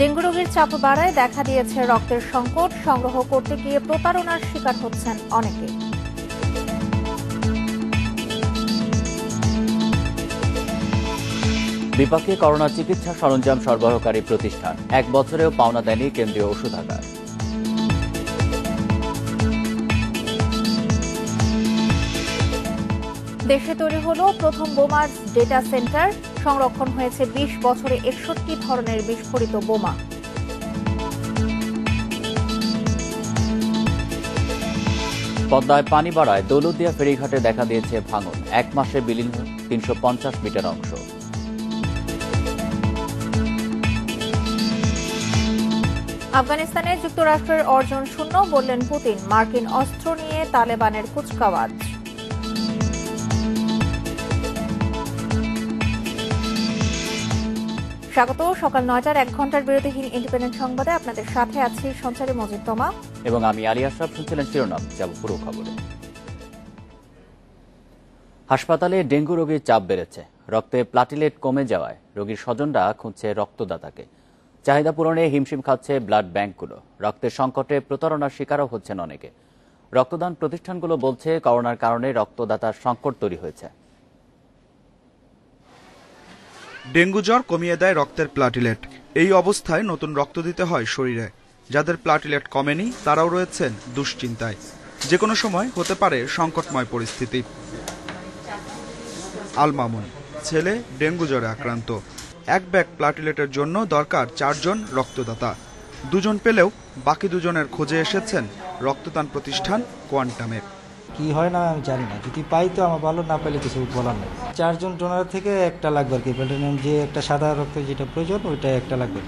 Dengue রোগীর চাপ বাড়ায় দেখা দিয়েছে রক্তের সংকট, সংগ্রহ করতে গিয়ে প্রতারণার শিকার হচ্ছেন অনেকে। বিপাকে করোনা চিকিৎসা সরঞ্জাম সরবরাহকারী প্রতিষ্ঠান 1 বছরেও পাওনা দেয়নি কেন্দ্রীয় ঔষধাগার। দেশে তৈরি হলো প্রথম বোমার ডেটা সেন্টার, সংরক্ষণ হয়েছে 20 বছরে 61 ধরনের বিস্ফোরিত বোমা। পদ্মায় পানি বাড়ায় দৌলতদিয়া ফেরিঘাটে দেখা দিয়েছে ভাঙন, 1 মাসে বিলীন 350 মিটার অংশ। আফগানিস্তানে যুক্তরাষ্ট্রের অর্জন শূন্য, বললেন পুতিন। মার্কিন অস্ত্র নিয়ে তালেবানের কুচকাওয়াজ। স্বাগত সকাল 9টার 1 ঘন্টার বিরতিহীন ইন্ডিপেন্ডেন্ট সংবাদে আপনাদের সাথে আছি সঞ্চারী মজিদ তমা এবং আমি আলী আশরাফ। শুনছিলেন শিরোনাম, যাব পুরো খবরে। হাসপাতালে ডেঙ্গু রোগীর চাপ বেড়েছে। রক্তে প্লাটিলেট কমে যাওয়ায় রোগীর স্বজনরা খুঁজছে রক্তদাতাকে। চাহিদা পূরণে হিমশিম খাচ্ছে ব্লাড ব্যাংকগুলো। রক্তের সংকটে প্রতারণার শিকারও হচ্ছেন অনেকে। রক্তদান প্রতিষ্ঠানগুলো বলছে করোনার কারণে রক্তদাতার সংকট তৈরি হয়েছে। ডেঙ্গু জ্বর কমিয়ে দেয় রক্তের প্লাটিলেট। এই অবস্থায় নতুন রক্ত দিতে হয় শরীরে। যাদের প্লাটিলেট কমেনি তারাও রয়েছেন দুশ্চিন্তায়। যে কোনো সময় হতে পারে সংকটময় পরিস্থিতি। আল মামুন ছেলে ডেঙ্গু জ্বরে আক্রান্ত। 1 ব্যাগ প্লাটিলেটের জন্য দরকার 4 জন রক্তদাতা। 2 জন পেলেও বাকি 2 জনের খোঁজে এসেছেন রক্তদান প্রতিষ্ঠান কোয়ান্টামে। কি হয় না আমি জানি না, যদি পাই তো আমার ভালো, না পেলে কিছু বলার নেই। 4 জন ডোনার থেকে একটা লাগবে আর কি, প্লাটিনাম যে একটা সাদা রক্ত যেটা প্রয়োজন ওইটা একটা লাগবে।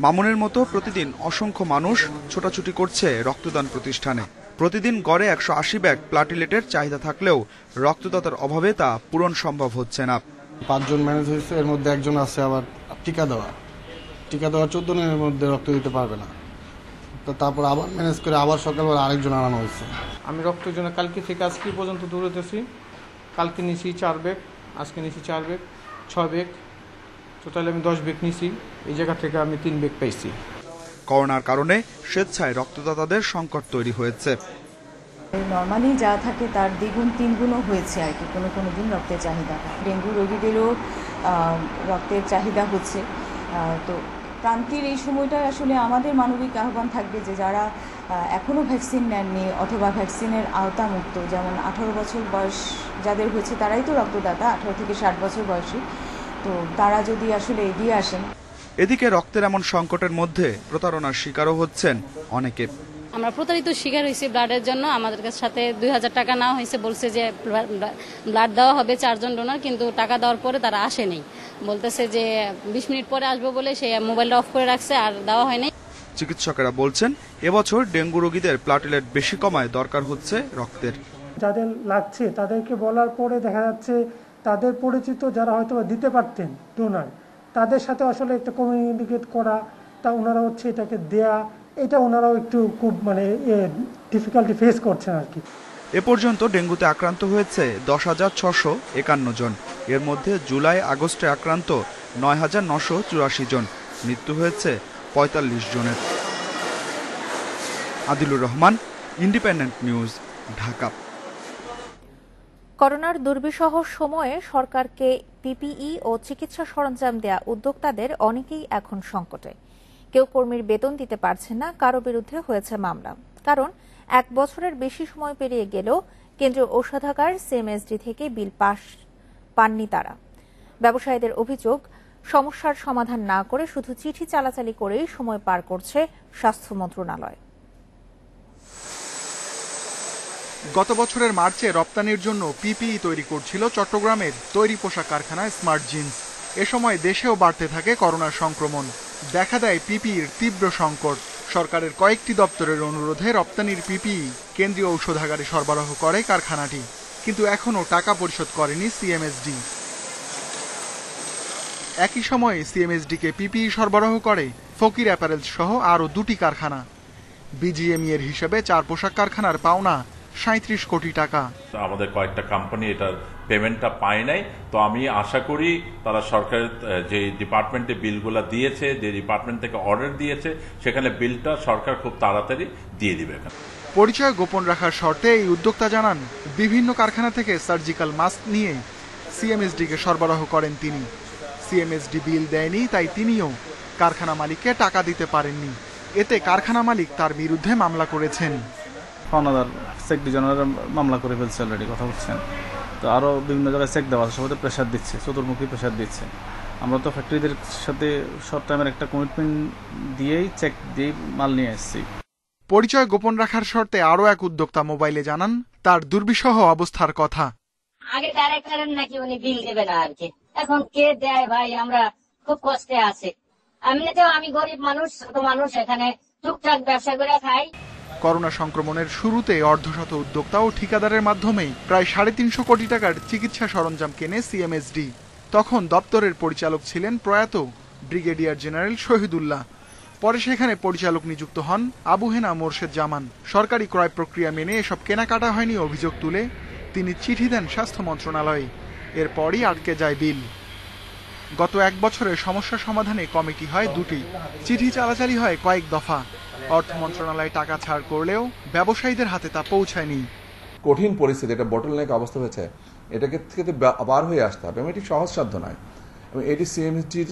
মামুনের মতো প্রতিদিন অসংখ্য মানুষ ছোটাছুটি করছে রক্তদান প্রতিষ্ঠানে। প্রতিদিন গড়ে 180 ব্যাগ প্লাটিলেটের চাহিদা থাকলেও রক্তদাতার অভাবে তা পূরণ সম্ভব হচ্ছে না। 5 জন ম্যানেজ হয়েছে, এর মধ্যে একজন আছে আবার টিকা দেওয়া 14 দিনের মধ্যে রক্ত দিতে পারবে না। তো তারপর আবার ম্যানেজ করে আবার সকালবেলা আরেকজন আনানো হয়েছে। আমি রক্তের জন্য কালকে থেকে আজকে পর্যন্ত দৌড়তেছি। কালকে নিয়েছি 4 ব্যাগ, আজকে নিয়েছি 4 ব্যাগ, 6 ব্যাগ, টোটাল আমি 10 ব্যাগ নিয়েছি। এই জায়গা থেকে আমি 3 ব্যাগ পাইছি। করোনার কারণে স্বেচ্ছায় রক্তদাতাদের সংকট তৈরি হয়েছে। নর্মালি যা থাকে তার দ্বিগুণ 3 গুণও হয়েছে আর কি কোনো দিন রক্তের চাহিদা। ডেঙ্গু রোগীদেরও রক্তের চাহিদা হচ্ছে। তো ক্রান্তির এই সময়টায় আসলে আমাদের মানবিক আহ্বান থাকবে যে যারা এখনও ভ্যাকসিন নেননি অথবা ভ্যাকসিনের আওতামুক্ত, যেমন 18 বছর বয়স যাদের হয়েছে তারাই তো রক্তদাতা, 18 থেকে 60 বছর বয়সী, তো তারা যদি আসলে এগিয়ে আসেন। এদিকে রক্তের এমন সংকটের মধ্যে প্রতারণার শিকারও হচ্ছেন অনেকে। আমরা প্রতারিত শিকার হয়েছি ব্লাডের জন্য। আমাদের সাথে 2000 টাকা নেওয়া হয়েছে, বলছে যে ব্লাড দেওয়া হবে 4 জন ডোনার, কিন্তু টাকা দেওয়ার পরে তারা আসেনি। বলতেছে যে 20 মিনিট পরে আসবো বলে সে মোবাইলটা অফ করে রাখছে, আর দেওয়া হয়নি। চিকিৎসকেরা বলছেন এবছর ডেঙ্গু রোগীদের প্লাটিলেট বেশি কমায় দরকার হচ্ছে রক্তের। যাদের লাগছে তাদেরকে বলার পরে দেখা যাচ্ছে তাদের পরিচিত যারা হয়তো দিতে পারতেন ডোনার, তাদের সাথে আসলে একটা কমিউনিকেট করা, তা ওনারা হচ্ছে এটাকে দেয়া, এটা ওনারাও একটু খুব ডিফিকাল্টি ফেস করছেন আর কি। এ পর্যন্ত ডেঙ্গুতে আক্রান্ত হয়েছে 10,651 জন। এর মধ্যে জুলাই আগস্টে আক্রান্ত 9,984 জন। মৃত্যু হয়েছে 45 জনের। Adilur Rahman, independent news, Dhaka. করোনার দুর্বিষহ সময়ে সরকারকে পিপিই ও চিকিৎসা সরঞ্জাম দেয়া উদ্যোক্তাদের অনেকেই এখন সংকটে। কেউ কর্মীর বেতন দিতে পারছে না, কারো বিরুদ্ধে হয়েছে মামলা। কারণ 1 বছরের বেশি সময় পেরিয়ে গেলেও কেন্দ্রীয় ঔষধাগার সিএমএসডি থেকে বিল পাননি তারা। ব্যবসায়ীদের অভিযোগ, সমস্যার সমাধান না করে শুধু চিঠি চালাচালি করেই সময় পার করছে স্বাস্থ্য মন্ত্রণালয়। গত বছরের মার্চে রপ্তানির জন্য পিপিই তৈরি করছিল চট্টগ্রামের তৈরি পোশাক কারখানা স্মার্ট জিন্স। এ সময় দেশেও বাড়তে থাকে করোনার সংক্রমণ। দেখা দেয় পিপিইর তীব্র সংকট। সরকারের কয়েকটি দপ্তরের অনুরোধে রপ্তানির পিপিই কেন্দ্রীয় ঔষধাগারে সরবরাহ করে কারখানাটি, কিন্তু এখনও টাকা পরিশোধ করেনি সিএমএসডি। একই সময়ে সিএমএসডিকে পিপিই সরবরাহ করে ফকির অ্যাপারেলস সহ আরও 2টি কারখানা। বিজিএমই এর হিসেবে 4 পোশাক কারখানার পাওনা 37 কোটি টাকা। আমাদের কয়েকটা কোম্পানি এটার পেমেন্টটা পায় নাই, তো আমি আশা করি তারা সরকারের যে ডিপার্টমেন্টে বিলগুলা দিয়েছে, যে ডিপার্টমেন্ট থেকে অর্ডার দিয়েছে, সেখানে বিলটা সরকার খুব তাড়াতাড়ি দিয়ে দিবে। পরিচয় গোপন রাখার শর্তে এই উদ্যোক্তা জানান, বিভিন্ন কারখানা থেকে সার্জিক্যাল মাস্ক নিয়ে সিএমএসডিকে সরবরাহ করেন তিনি। সিএমএসডি বিল দেয়নি, তাই তিনিও কারখানা মালিককে টাকা দিতে পারেননি। এতে কারখানা মালিক তার বিরুদ্ধে মামলা করেছেন। পাওনাদার সেক্রেটারি জেনারেল মামলা করে ফেলছে অলরেডি, কথা বলছেন। তো আরও বিভিন্ন জায়গায় চেক দেওয়া আছে, সবাই প্রেশার দিচ্ছে, চতুর্মুখী প্রেশার দিচ্ছে। আমরা তো ফ্যাক্টরিদের সাথে শর্ট টাইমের একটা কমিটমেন্ট দিয়েই চেক দিয়ে মাল নিয়ে আসছি। পরিচয় গোপন রাখার শর্তে আরও এক উদ্যোক্তা মোবাইলে জানান তার দুর্বিষহ অবস্থার কথা। আগে ডাইরেক্টরের নাকি উনি বিল দেবে না আর কি, এখন কে দেয় ভাই, আমরা খুব কষ্টে আছি। আমি গরিব মানুষ, ছোট মানুষ, এখানে টুকটাক ব্যবসা করে খাই। করোনা সংক্রমণের শুরুতে অর্ধশত উদ্যোক্তা ও ঠিকাদারের মাধ্যমে প্রায় 350 কোটি টাকার চিকিৎসা সরঞ্জাম কেনে সিএমএসডি। তখন দপ্তরের পরিচালক ছিলেন প্রয়াত ব্রিগেডিয়ার জেনারেল শহীদুল্লাহ। পরে সেখানে পরিচালক নিযুক্ত হন আবু হেনা মোরশেদ জামান। সরকারি ক্রয় প্রক্রিয়া মেনে এসব কেনাকাটা হয়নি অভিযোগ তুলে তিনি চিঠি দেন স্বাস্থ্য মন্ত্রণালয়ে। এরপরই আটকে যায় বিল। গত 1 বছরে সমস্যা সমাধানে কমিটি হয় 2টি, চিঠি চালাচালি হয় কয়েক দফা। অর্থ মন্ত্রণালয় টাকা ছাড় করলেও ব্যবসায়ীদের হাতে তা পৌঁছায়নি। কঠিন পরিস্থিতি, এটা বটলনেক অবস্থা হয়েছে, এটাকে থেকে বার হয়ে আসতে হবে এবং এটি সহজসাধ্য নয়। এবং এটি সিএমএসডির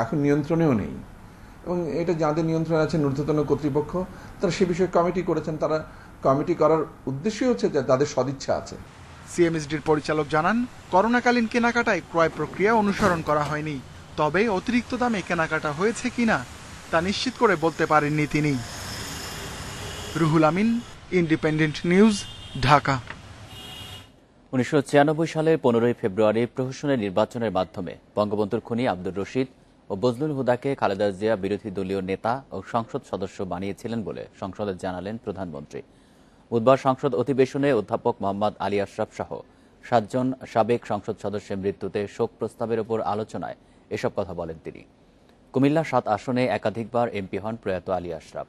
এখন নিয়ন্ত্রণেও নেই, এবং এটা যাদের নিয়ন্ত্রণে আছে ঊর্ধ্বতন কর্তৃপক্ষ, তারা সে বিষয়ে কমিটি করেছেন। তারা কমিটি করার উদ্দেশ্যই হচ্ছে যে তাদের সদিচ্ছা আছে। সিএমএসডির পরিচালক জানান, করোনাকালীন কেনাকাটায় ক্রয় প্রক্রিয়া অনুসরণ করা হয়নি, তবে অতিরিক্ত দামে কেনাকাটা হয়েছে কিনা তা নিশ্চিত করে বলতে পারেননি তিনি। Ruhul Amin, independent news, Dhaka. 1996 সালের 15 ফেব্রুয়ারি প্রহসনের নির্বাচনের মাধ্যমে বঙ্গবন্ধুর খুনি আব্দুর রশিদ ও বজলুল হুদাকে খালেদা জিয়া বিরোধী দলীয় নেতা ও সংসদ সদস্য বানিয়েছিলেন বলে সংসদে জানালেন প্রধানমন্ত্রী। বুধবার সংসদ অধিবেশনে অধ্যাপক মোহাম্মদ আলী আশরাফ সহ 7 জন সাবেক সংসদ সদস্যের মৃত্যুতে শোক প্রস্তাবের উপর আলোচনায় এসব কথা বলেন তিনি। কুমিল্লা 7 আসনে একাধিকবার এমপি হন প্রয়াত আলী আশরাফ।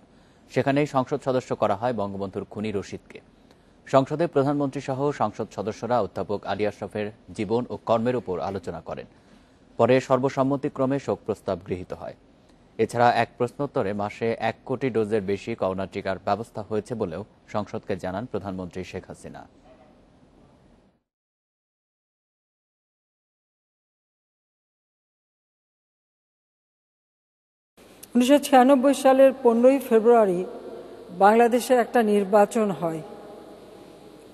সেখানেই সংসদ সদস্য করা হয় বঙ্গবন্ধুর খুনি রশিদকে। সংসদে প্রধানমন্ত্রী সহ সংসদ সদস্যরা অধ্যাপক আলী আশরাফের জীবন ও কর্মের উপর আলোচনা করেন। পরে সর্বসম্মতিক্রমে শোক প্রস্তাব গৃহীত হয়। এছাড়া এক প্রশ্নোত্তরে মাসে 1 কোটি ডোজের বেশি করোনা টিকার ব্যবস্থা হয়েছে বলেও সংসদকে জানান প্রধানমন্ত্রী শেখ হাসিনা। 1996 সালের 15 ফেব্রুয়ারি বাংলাদেশে একটা নির্বাচন হয়।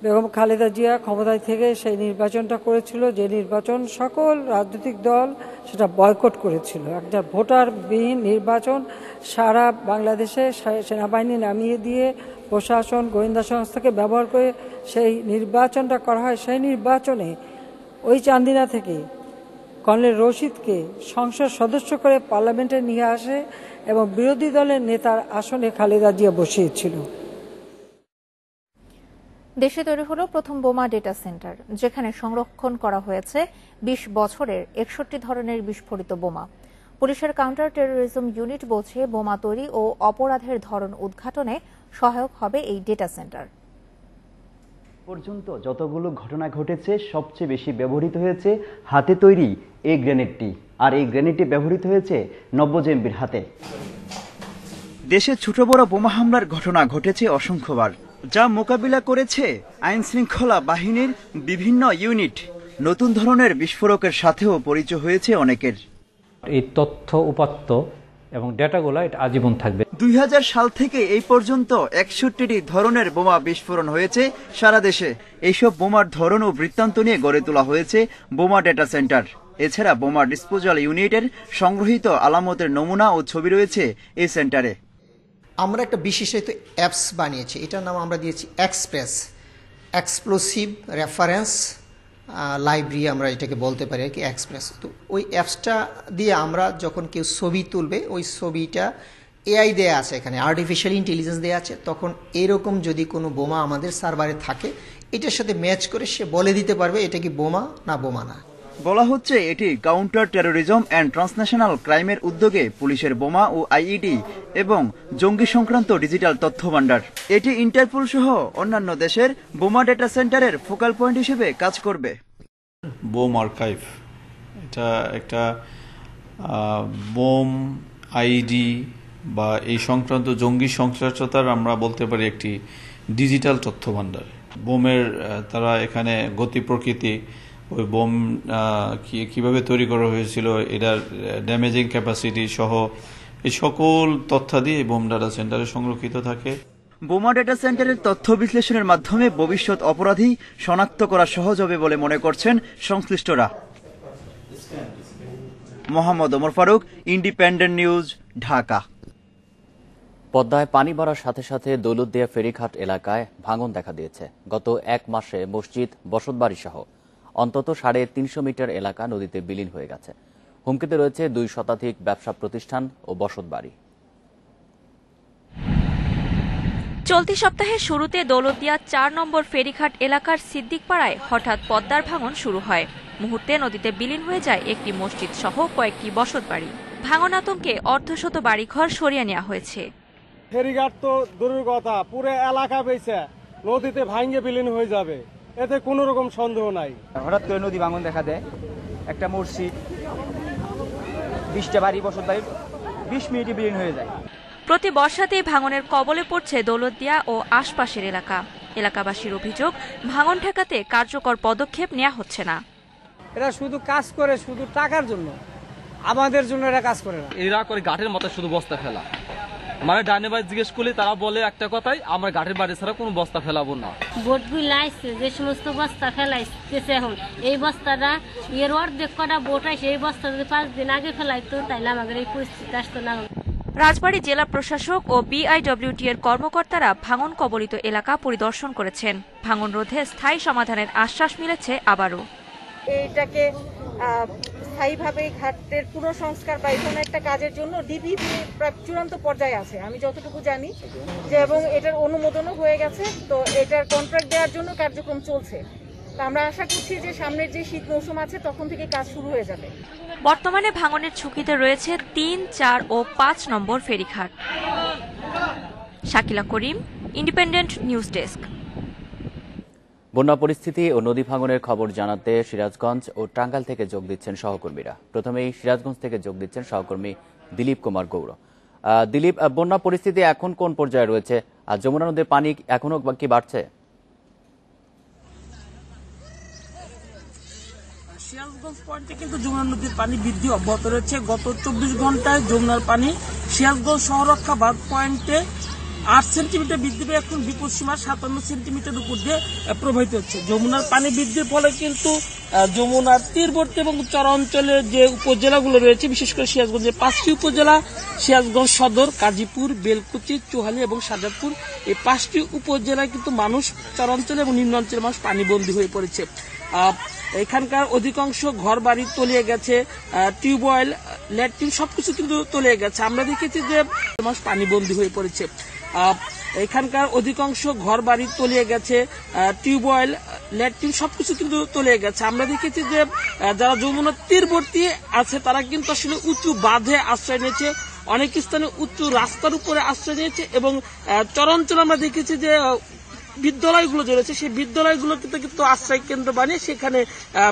বেগম খালেদা জিয়া ক্ষমতায় থেকে সেই নির্বাচনটা করেছিল, যে নির্বাচন সকল রাজনৈতিক দল সেটা বয়কট করেছিল। একটা ভোটারবিহীন নির্বাচন, সারা বাংলাদেশে সেনাবাহিনী নামিয়ে দিয়ে প্রশাসন, গোয়েন্দা সংস্থাকে ব্যবহার করে সেই নির্বাচনটা করা হয়। সেই নির্বাচনে ওই চান্দিনা থেকে কর্নেল রশিদকে সংসদ সদস্য করে পার্লামেন্টে নিয়ে আসে এবং বিরোধী দলের নেতার আসনে খালেদা জিয়া বসিয়েছিল। দেশে তৈরি হলো প্রথম বোমা ডেটা সেন্টার, যেখানে সংরক্ষণ করা হয়েছে 20 বছরের 61 ধরনের বিস্ফোরিত বোমা। পুলিশের কাউন্টার টেরোরিজম ইউনিট বলছে, বোমা তৈরি ও অপরাধের ধরন উদ্ঘাটনে সহায়ক হবে এই ডেটা সেন্টার। পর্যন্ত যতগুলো ঘটনা ঘটেছে, সবচেয়ে বেশি ব্যবহৃত হয়েছে হাতে তৈরি এই গ্রেনেডটি, আর এই গ্রেনেডটি ব্যবহৃত হয়েছে নব্যজেম্বির হাতে। দেশে ছোট বড় বোমা হামলার ঘটনা ঘটেছে অসংখ্যবার, যা মোকাবিলা করেছে আইন শৃঙ্খলা বাহিনীর বিভিন্ন ইউনিট। নতুন ধরনের বিস্ফোরকের সাথেও পরিচয় হয়েছে অনেকের। এই তথ্য উপাত্ত এবং ডেটাগুলো এটা আজীবন থাকবে। 2000 সাল থেকে এই পর্যন্ত 61টি ধরনের বোমা বিস্ফোরণ হয়েছে সারা দেশে। এইসব বোমার ধরন ও বৃত্তান্ত নিয়ে গড়ে তোলা হয়েছে বোমা ডেটা সেন্টার। এছাড়া বোমা ডিসপোজাল ইউনিটের সংগৃহীত আলামতের নমুনা ও ছবি রয়েছে এই সেন্টারে। আমরা একটা বিশেষায়িত অ্যাপস বানিয়েছি, এটার নাম আমরা দিয়েছি এক্সপ্রেস, এক্সপ্লোসিভ রেফারেন্স লাইব্রেরি আমরা এটাকে বলতে পারি আর কি, এক্সপ্রেস। তো ওই অ্যাপসটা দিয়ে আমরা যখন কেউ ছবি তুলবে, ওই ছবিটা এআই দেয়া আছে, এখানে আর্টিফিশিয়াল ইন্টেলিজেন্স দেওয়া আছে, তখন এরকম যদি কোনো বোমা আমাদের সার্ভারে থাকে, এটার সাথে ম্যাচ করে সে বলে দিতে পারবে এটা কি বোমা না বোমা না। বলা হচ্ছে এটি কাউন্টার টেরোরিজম অ্যান্ড ট্রান্সন্যাশনাল ক্রাইমের উদ্যোগে পুলিশের বোমা ও আইইডি এবং জঙ্গি সংক্রান্ত ডিজিটাল তথ্য ভাণ্ডার। এটি ইন্টারপোল সহ অন্যান্য দেশের বোমা ডেটা সেন্টারের ফোকাল পয়েন্ট হিসেবে কাজ করবে। বোম আর্কাইভ এটা একটা বোম আইডি বা এই সংক্রান্ত জঙ্গি সহিংসতার আমরা বলতে পারি একটি ডিজিটাল তথ্য ভাণ্ডার। বোমের তারা এখানে গতি প্রকৃতি, ওই বোম কিভাবে তৈরি করা হয়েছিল, এটার ড্যামেজিং ক্যাপাসিটি সহ এই সকল তথ্যাদি এই বোম ডাটা সেন্টারে সংরক্ষিত থাকে। বোমা ডেটা সেন্টারের তথ্য বিশ্লেষণের মাধ্যমে ভবিষ্যৎ অপরাধী শনাক্ত করা সহজ হবে বলে মনে করছেন সংশ্লিষ্টরা। Mohammad Omar Faruk, independent news, Dhaka. পদ্মায় পানি বাড়ার সাথে সাথে দৌলতদিয়া ফেরিঘাট এলাকায় ভাঙন দেখা দিয়েছে। গত এক মাসে মসজিদ, বসতবাড়ি সহ অন্তত 350 মিটার এলাকা নদীতে বিলীন হয়ে গেছে। হুমকিতে রয়েছে 2 শতাধিক ব্যবসা প্রতিষ্ঠান ও বসতবাড়ি। চলতি সপ্তাহের শুরুতে দৌলতদিয়া 4 নম্বর ফেরিঘাট এলাকার সিদ্দিকপাড়ায় হঠাৎ পদ্মার ভাঙন শুরু হয়। মুহূর্তে নদীতে বিলীন হয়ে যায় একটি মসজিদ সহ কয়েকটি বসতবাড়ি। ভাঙন আতঙ্কে অর্ধশত বাড়িঘর সরিয়ে নেওয়া হয়েছে। ফেরিঘাট তো দূরের কথা, পুরো এলাকা বেঁচে নদীতে ভাঙে বিলীন হয়ে যাবে, এতে কোনো রকম সন্দেহ নাই। হঠাৎ করে নদী ভাঙন দেখা দেয়, একটা মসজিদ, 20টা বাড়ি, বসতবাড়ি 20 মিনিটে বিলীন হয়ে যায়। প্রতি বর্ষাতেই ভাঙনের কবলে পড়ছে দৌলতদিয়া ও আশপাশের এলাকা। এলাকাবাসীর অভিযোগ, ভাঙন ঠেকাতে কার্যকর পদক্ষেপ নেওয়া হচ্ছে না। এরা শুধু কাজ করে শুধু টাকার জন্য, আমাদের জন্য এরা কাজ করে না। এরা করে ঘাটের মাথায় শুধু বস্তা ফেলা, মানে ডাইনে বাড়ি জিজ্ঞেস করলে তারা বলে একটা কথাই, আমরা ঘাটের বাড়ি ছাড়া কোনো বস্তা ফেলাবো না। বোটগুলো আইছে, যে সমস্ত বস্তা ফেলাইতেছে এখন, এই বস্তাটা এর অর্ধেক কটা বোট আইছে, এই বস্তা যদি 5 দিন আগে ফেলাইতো তাইলে আমাদের এই পরিস্থিতি আসতো না। রাজবাড়ী জেলা প্রশাসক ও বিআইডব্লিউটি এর কর্মকর্তারা ভাঙন কবলিত এলাকা পরিদর্শন করেছেন। ভাঙন রোধে স্থায়ী সমাধানের আশ্বাস মিলেছে আবারও। এইটাকে স্থায়ীভাবে ঘাটের পুনঃসংস্কার বা এই ধরনের একটা কাজের জন্য ডিপিপি প্রায় চূড়ান্ত পর্যায়ে আছে আমি যতটুকু জানি, যে এবং এটার অনুমোদনও হয়ে গেছে। তো এটার কন্ট্রাক্ট দেওয়ার জন্য কার্যক্রম চলছে। তো আমরা আশা করছি যে সামনের যে শীত মৌসুম আছে তখন থেকে কাজ শুরু হয়ে যাবে। বর্তমানে ভাঙনের ঝুঁকিতে রয়েছে 3, 4 ও 5 নম্বর ফেরিঘাট। শাকিলা করিম, ইন্ডিপেন্ডেন্ট নিউজ ডেস্ক। বন্যা পরিস্থিতি ও নদী ভাঙনের খবর জানাতে সিরাজগঞ্জ ও টাঙ্গাইল থেকে যোগ দিচ্ছেন সহকর্মীরা। প্রথমেই সিরাজগঞ্জ থেকে যোগ দিচ্ছেন সহকর্মী দিলীপ কুমার গৌর। দিলীপ, বন্যা পরিস্থিতি এখন কোন পর্যায়ে রয়েছে আর যমুনা নদীর পানি এখনো কি বাড়ছে? সিরাজগঞ্জ পয়েন্টে কিন্তু যমুনা নদীর পানি বৃদ্ধি অব্যাহত রয়েছে। গত 24 ঘন্টায় যমুনার পানি সিরাজগঞ্জ শহররক্ষা বাঁধ পয়েন্টে 8 সেন্টিমিটার বৃদ্ধি পেয়ে এখন বিপদ সীমা 57 সেন্টিমিটার উপর দিয়ে প্রবাহিত হচ্ছে। যমুনার পানি বৃদ্ধির ফলে কিন্তু যমুনার তীরবর্তী এবং চরাঞ্চলের যে উপজেলাগুলো রয়েছে, বিশেষ করে সিরাজগঞ্জের 5টি উপজেলা, সিরাজগঞ্জ সদর, কাজীপুর, বেলকুচি, চৌহালি এবং শাহজাদপুর, এই 5টি উপজেলায় কিন্তু মানুষ, চরাঞ্চলে এবং নিম্নাঞ্চলের মানুষ পানিবন্দী হয়ে পড়েছে। এখানকার অধিকাংশ ঘর বাড়ি তলিয়ে গেছে, টিউবওয়েল, ল্যাট্রিন সবকিছু কিন্তু তলিয়ে গেছে। আমরা দেখেছি যে মানুষ পানিবন্দী হয়ে পড়েছে। এখানকার অধিকাংশ ঘর বাড়ি তলিয়ে গেছে, টিউবওয়েল, ল্যাট্রিন সবকিছু কিন্তু তলিয়ে গেছে। আমরা দেখেছি যে যারা যমুনার তীরবর্তী আছে তারা কিন্তু আসলে উঁচু বাঁধে আশ্রয় নিয়েছে, অনেক স্থানে উঁচু রাস্তার উপরে আশ্রয় নিয়েছে এবং চরাঞ্চলে আমরা দেখেছি যে বিদ্যালয়গুলো যে রয়েছে সেই বিদ্যালয়গুলোতে কিন্তু আশ্রয় কেন্দ্র বানিয়ে সেখানে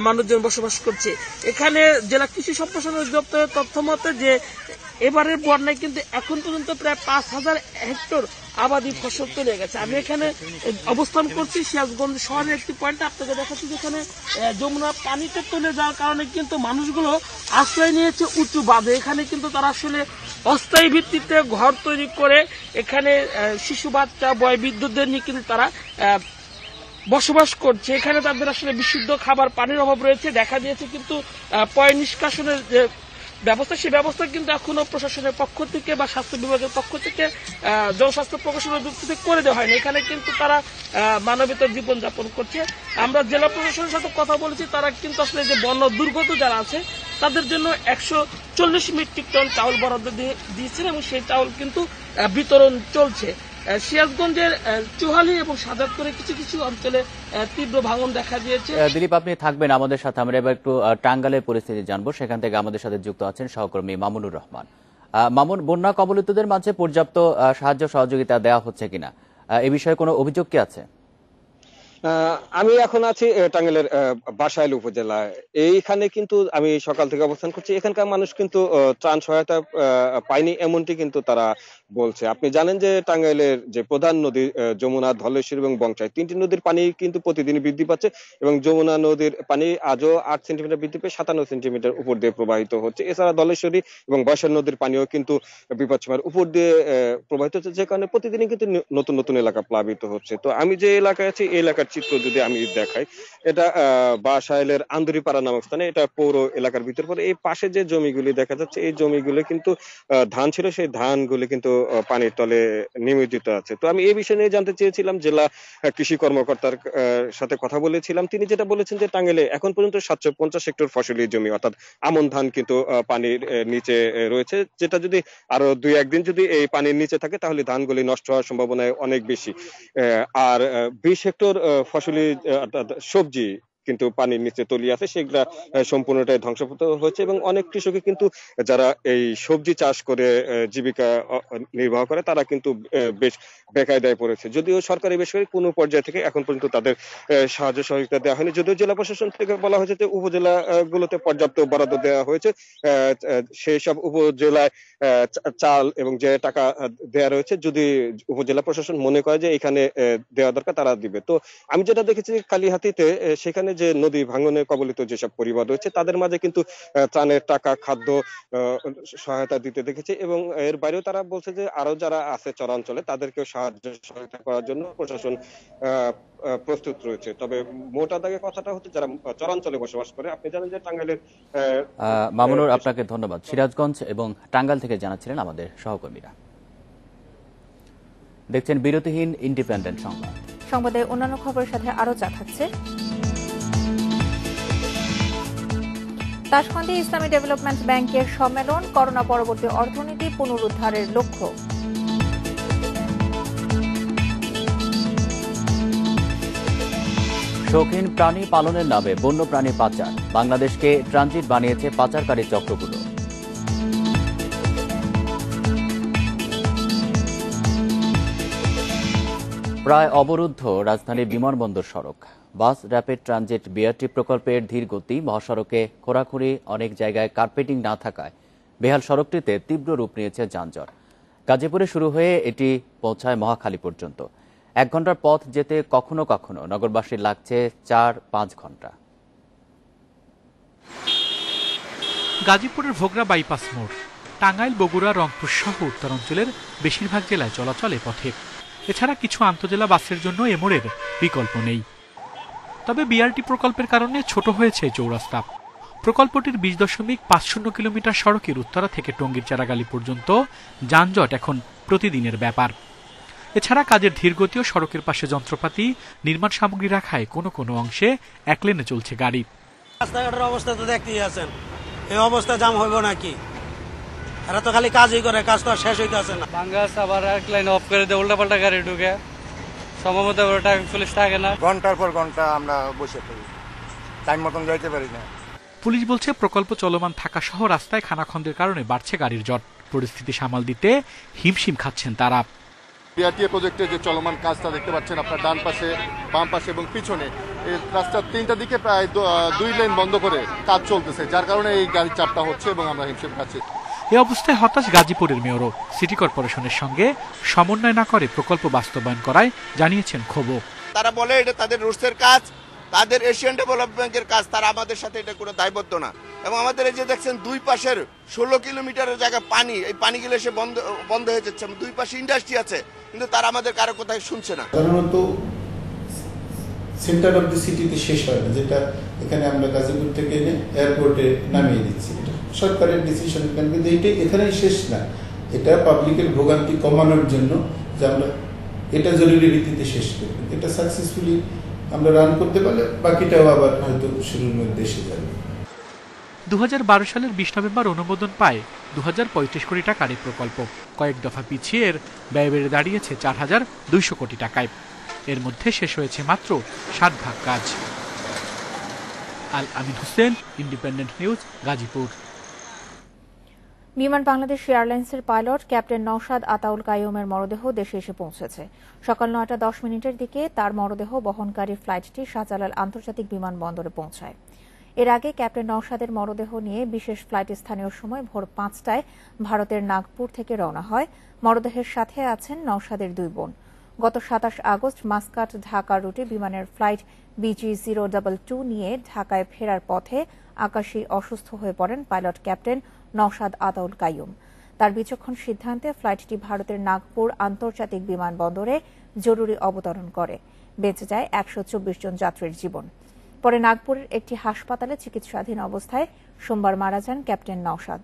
মানুষজন বসবাস করছে। এখানে জেলা কৃষি সম্প্রসারণ অধিদপ্তরের তথ্য মতে যে এবারের বন্যায় কিন্তু এখন পর্যন্ত প্রায় 5000 হেক্টর আবাদি ফসল তলিয়ে গেছে। আমি এখানে অবস্থান করছি সিরাজগঞ্জ শহরের একটি পয়েন্টে, আপনাকে দেখাচ্ছি যেখানে যমুনা পানিতে তলিয়ে যাওয়ার কারণে কিন্তু মানুষগুলো আশ্রয় নিয়েছে উঁচু বাঁধে। এখানে কিন্তু তারা আসলে অস্থায়ী ভিত্তিতে ঘর তৈরি করে এখানে শিশু বাচ্চা, বয়োবৃদ্ধদের নিয়ে কিন্তু তারা বসবাস করছে। এখানে তাদের আসলে বিশুদ্ধ খাবার পানির অভাব রয়েছে। দেখা দিয়েছে কিন্তু পয় নিষ্কাশনের যে ব্যবস্থা, সেই ব্যবস্থা কিন্তু এখনো প্রশাসনের পক্ষ থেকে বা স্বাস্থ্য বিভাগের পক্ষ থেকে, জনস্বাস্থ্য প্রকৌশলের যুক্তি থেকে করে দেওয়া হয়নি। এখানে কিন্তু তারা মানবেতর জীবনযাপন করছে। আমরা জেলা প্রশাসনের সাথে কথা বলেছি, তারা কিন্তু আসলে যে বন্যা দুর্গত যারা আছে তাদের জন্য 140 মেট্রিক টন চাউল বরাদ্দ দিয়েছেন এবং সেই চাউল কিন্তু বিতরণ চলছে। সিরাজগঞ্জের চুহালি এবং সাজাদপুরের কিছু কিছু অঞ্চলে তীব্র ভাঙন দেখা দিয়েছে। দিলীপ, আপনি থাকবেন আমাদের সাথে। আমরা এবার একটু টাঙ্গাইলের পরিস্থিতি জানবো। সেখান থেকে আমাদের সাথে যুক্ত আছেন সহকর্মী মামুনুর রহমান। মামুন, বন্যা কবলিতদের মাঝে পর্যাপ্ত সাহায্য সহযোগিতা দেওয়া হচ্ছে কিনা, এ বিষয়ে কোনো অভিযোগ কি আছে? আমি এখন আছি টাঙ্গাইলের বাসাইল উপজেলায়। এইখানে কিন্তু আমি সকাল থেকে অবস্থান করছি। এখানকার মানুষ কিন্তু ত্রাণ সহায়তা পায়নি এমনটি কিন্তু তারা বলছে। আপনি জানেন যে টাঙ্গাইলের যে প্রধান নদী যমুনা, ধলেশ্বরী এবং বংশাই, তিনটি নদীর পানি কিন্তু প্রতিদিনই বৃদ্ধি পাচ্ছে এবং যমুনা নদীর পানি আজও 8 সেন্টিমিটার বৃদ্ধি পেয়ে 57 সেন্টিমিটার উপর দিয়ে প্রবাহিত হচ্ছে। এছাড়া ধলেশ্বরী এবং বংশাই নদীর পানিও কিন্তু বিপদসীমার উপর দিয়ে প্রবাহিত হচ্ছে, যে কারণে প্রতিদিনই কিন্তু নতুন নতুন এলাকা প্লাবিত হচ্ছে। তো আমি যে এলাকায় আছি এই এলাকার চিত্র যদি আমি দেখাই, এটা বাসাইলের আন্দুরিপাড়া নামক স্থানে, এটা পৌর এলাকার ভিতর পড়ে। এই পাশে যে জমিগুলি দেখা যাচ্ছে এই জমিগুলো কিন্তু ধান ছিল, সেই ধানগুলি কিন্তু পানির তলে নিমজ্জিত আছে। তো আমি এই বিষয় নিয়ে জানতে চেয়েছিলাম, জেলা কৃষি কর্মকর্তার সাথে কথা বলেছিলাম। তিনি যেটা বলেছেন যে টাঙ্গাইলে এখন পর্যন্ত 750 হেক্টর ফসলি জমি অর্থাৎ আমন ধান কিন্তু পানির নিচে রয়েছে, যেটা যদি আরো 2-1 দিন যদি এই পানির নিচে থাকে তাহলে ধানগুলি নষ্ট হওয়ার সম্ভাবনা অনেক বেশি। আর 20 হেক্টর ফসলি সবজি কিন্তু পানির নিচে তলিয়ে আছে, সেগুলা সম্পূর্ণটাই ধ্বংসপ্রাপ্ত হয়েছে এবং অনেক কৃষকই কিন্তু যারা এই সবজি চাষ করে জীবিকা নির্বাহ করে তারা কিন্তু বেশ বেকায়দায় পড়েছে। যদিও সরকারি বেসরকারি কোনো পর্যায় থেকে এখন পর্যন্ত তাদের সাহায্য সহযোগিতা দেওয়া হয়নি। যদিও জেলা প্রশাসন থেকে বলা হয়েছে যে উপজেলাগুলোতে পর্যাপ্ত বরাদ্দ দেওয়া হয়েছে, সেই সব উপজেলায় চাল এবং যে টাকা দেওয়া রয়েছে যদি উপজেলা প্রশাসন মনে করে যে এখানে দেওয়া দরকার তারা দিবে। তো আমি যেটা দেখেছি কালিহাতীতে, সেখানে যে নদী ভাঙনে কবলিত যেসব পরিবার রয়েছে তাদের মাঝে কিন্তু ত্রাণের টাকা, খাদ্য সহায়তা দিতে দেখেছি এবং এর বাইরেও তারা বলছে যে আরো যারা আছে চরাঞ্চলে তাদেরকেও সাহায্য সহায়তা করার জন্য প্রশাসন প্রস্তুত রয়েছে। তবে মোটা দাগে কথাটা হচ্ছে যারা চরাঞ্চলে বসবাস করে, আপনি জানেন যে টাঙ্গাইলের মামুনুর, আপনাকে ধন্যবাদ। সিরাজগঞ্জ এবং টাঙ্গাইল থেকে জানাচ্ছিলেন আমাদের সহকর্মীরা। দেখছেন বিরতিহীন ইন্ডিপেন্ডেন্ট সংবাদ। সংবাদের অন্যান্য খবরের সাথে আরো যা থাকছে। তাশখন্দি ইসলামী ডেভেলপমেন্ট ব্যাংকের সম্মেলন, করোনা পরবর্তী অর্থনীতি পুনরুদ্ধারের লক্ষ্য। শৌখিন প্রাণী পালনের নামে বন্যপ্রাণী পাচার, বাংলাদেশকে ট্রানজিট বানিয়েছে পাচারকারী চক্রগুলো। প্রায় অবরুদ্ধ রাজধানীর বিমানবন্দর সড়ক। বাস র্যাপিড ট্রানজিট বিআরটি প্রকল্পের ধীর গতি, মহাসড়কে খোঁড়াখুঁড়ি, অনেক জায়গায় কার্পেটিং না থাকায় বেহাল সড়কটিতে তীব্র রূপ নিয়েছে যানজট। গাজীপুরে শুরু হয়ে এটি পৌঁছায় মহাখালী পর্যন্ত। 1 ঘন্টার পথ যেতে কখনো কখনো নগরবাসীর লাগছে 4-5 ঘন্টা। গাজীপুরের ভোগড়া বাইপাস মোড়, টাঙ্গাইল, বগুড়া, রংপুর সহ উত্তরাঞ্চলের বেশিরভাগ জেলায় চলাচল এ পথে। এছাড়া কিছু আন্তজেলা বাসের জন্য এ মোড়ের বিকল্প নেই। তবে বিআরটি প্রকল্পের কারণে ছোট হয়েছে চৌরাস্তা। প্রকল্পটির 20.50 কিলোমিটার সড়কের উত্তরা থেকে টঙ্গীর চারাগালি পর্যন্ত যানজট এখন প্রতিদিনের ব্যাপার। এছাড়া কাজের ধীরগতি ও সড়কের পাশে যন্ত্রপাতি, নির্মাণ সামগ্রী রাখায় কোনো কোনো অংশে 1 লেনে চলছে গাড়ি। রাস্তাঘাটের অবস্থা তো দেখতেই আছেন, এই অবস্থা জাম হইব নাকি? এরা তো খালি কাজই করে, কাজ তো আর শেষ হইতে আছে না। বাঙ্গাস আবার 1 লাইন অফ করে দেয়, উল্টা পাল্টা গাড়ি ঢুকে, সম্ভবত পুলিশ থাকে না। ঘন্টার পর ঘন্টা আমরা বসে থাকি, টাইম মতন যাইতে পারি না। পুলিশ বলছে প্রকল্প চলমান থাকা সহ রাস্তায় খানাখন্দের কারণে বাড়ছে গাড়ির জট। পরিস্থিতি সামাল দিতে হিমশিম খাচ্ছেন তারা। বিআরটি প্রজেক্টের যে চলমান কাজটা দেখতে পাচ্ছেন আপনার ডান পাশে, বাম পাশে এবং পিছনে, এই রাস্তার 3টা দিকে প্রায় 2 লেন বন্ধ করে কাজ চলতেছে, যার কারণে এই গাড়ির চাপটা হচ্ছে এবং আমরা হিমশিম খাচ্ছি। এই অবস্থায় হতাশ গাজীপুরের মেয়রও। সিটি কর্পোরেশনের সঙ্গে সমন্বয় না করে প্রকল্প বাস্তবায়ন করায় জানিয়েছেন ক্ষোভ। তারা বলে এটা তাদের রুটসের কাজ, তাদের এশিয়ান ডেভেলপমেন্ট ব্যাংকের কাজ, তারা আমাদের সাথে এটা কোনো দায়বদ্ধ না। এবং আমাদের এই যে দেখছেন 2 পাশের 16 কিলোমিটারের জায়গা পানি, এই পানিগুলো এসে বন্ধ হয়ে যাচ্ছে। 2 পাশে ইন্ডাস্ট্রি আছে, কিন্তু তারা আমাদের কারো কোথায় শুনছে না। সাধারণত সেন্টার অফ দি সিটিতে শেষ হয় না, যেটা এখানে আমরা গাজীপুর থেকে এনে এয়ারপোর্টে নামিয়ে দিচ্ছি। এটা সরকারের ডিসিশন, কিন্তু এইটাই এখানেই শেষ না। এটা পাবলিকের ভোগান্তি কমানোর জন্য যে আমরা এটা জরুরি ভিত্তিতে শেষ করি। এটা সাকসেসফুলি আমরা রান করতে পারলে বাকিটাও আবার হয়তো শুরুর মধ্যে এসে যাবে। 2012 সালের 20 নভেম্বর অনুমোদন পায় 2035 কোটি টাকার এই প্রকল্প। কয়েক দফা পিছিয়ে এর ব্যয় বেড়ে দাঁড়িয়েছে 4,200 কোটি টাকায়। এর মধ্যে শেষ হয়েছে মাত্র 7 ভাগ কাজ। আল আমিন হোসেন, ইন্ডিপেন্ডেন্ট নিউজ, গাজীপুর। বিমান বাংলাদেশ এয়ারলাইন্সের পাইলট ক্যাপ্টেন নওশাদ আতাউল কাইয়ুমের মরদেহ দেশে এসে পৌঁছেছে। সকাল 9:10 দিকে তার মরদেহ বহনকারী ফ্লাইটটি শাহজালাল আন্তর্জাতিক বিমানবন্দরে পৌঁছায়। এর আগে ক্যাপ্টেন নওশাদের মরদেহ নিয়ে বিশেষ ফ্লাইটে স্থানীয় সময় ভোর 5টায় ভারতের নাগপুর থেকে রওনা হয়। মরদেহের সাথে আছেন নওশাদের 2 বোন। গত 27 আগস্ট মাস্কাট ঢাকা রুটে বিমানের ফ্লাইট BG022 নিয়ে ঢাকায় ফেরার পথে আকাশেই অসুস্থ হয়ে পড়েন পাইলট ক্যাপ্টেন নওশাদ আতাউল কাইয়ুম। তার বিচক্ষণ সিদ্ধান্তে ফ্লাইটটি ভারতের নাগপুর আন্তর্জাতিক বিমানবন্দরে জরুরি অবতরণ করে। বেঁচে যায় 124 জন যাত্রীর জীবন। পরে নাগপুরের একটি হাসপাতালে চিকিৎসাধীন অবস্থায় সোমবার মারা যান ক্যাপ্টেন নওশাদ।